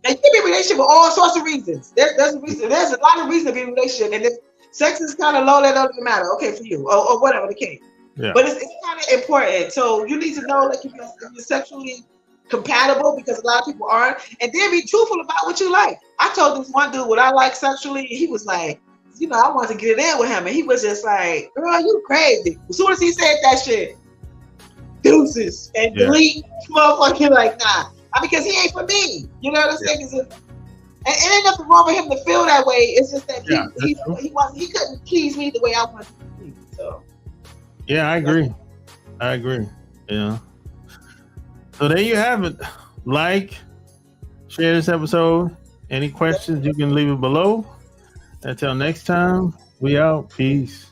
And you can be in a relationship for all sorts of reasons. There's a reason. There's a lot of reasons to be in a relationship, and if sex is kind of low, that doesn't matter. Okay, for you, or whatever the case. Yeah. But it's kind of important. So you need to know, like, if you're sexually compatible, because a lot of people aren't, and then be truthful about what you like. I told this one dude what I like sexually, and he was like, I wanted to get it in with him, and he was just like, "Girl, you crazy." As soon as he said that shit, deuces and delete, motherfucking like, nah. Because he ain't for me, you know what I'm saying? And it ain't nothing wrong with him to feel that way. It's just that he couldn't please me the way I wanted to please. So yeah, I agree. Yeah. So there you have it. Like, share this episode. Any questions, you can leave it below. Until next time, we out. Peace.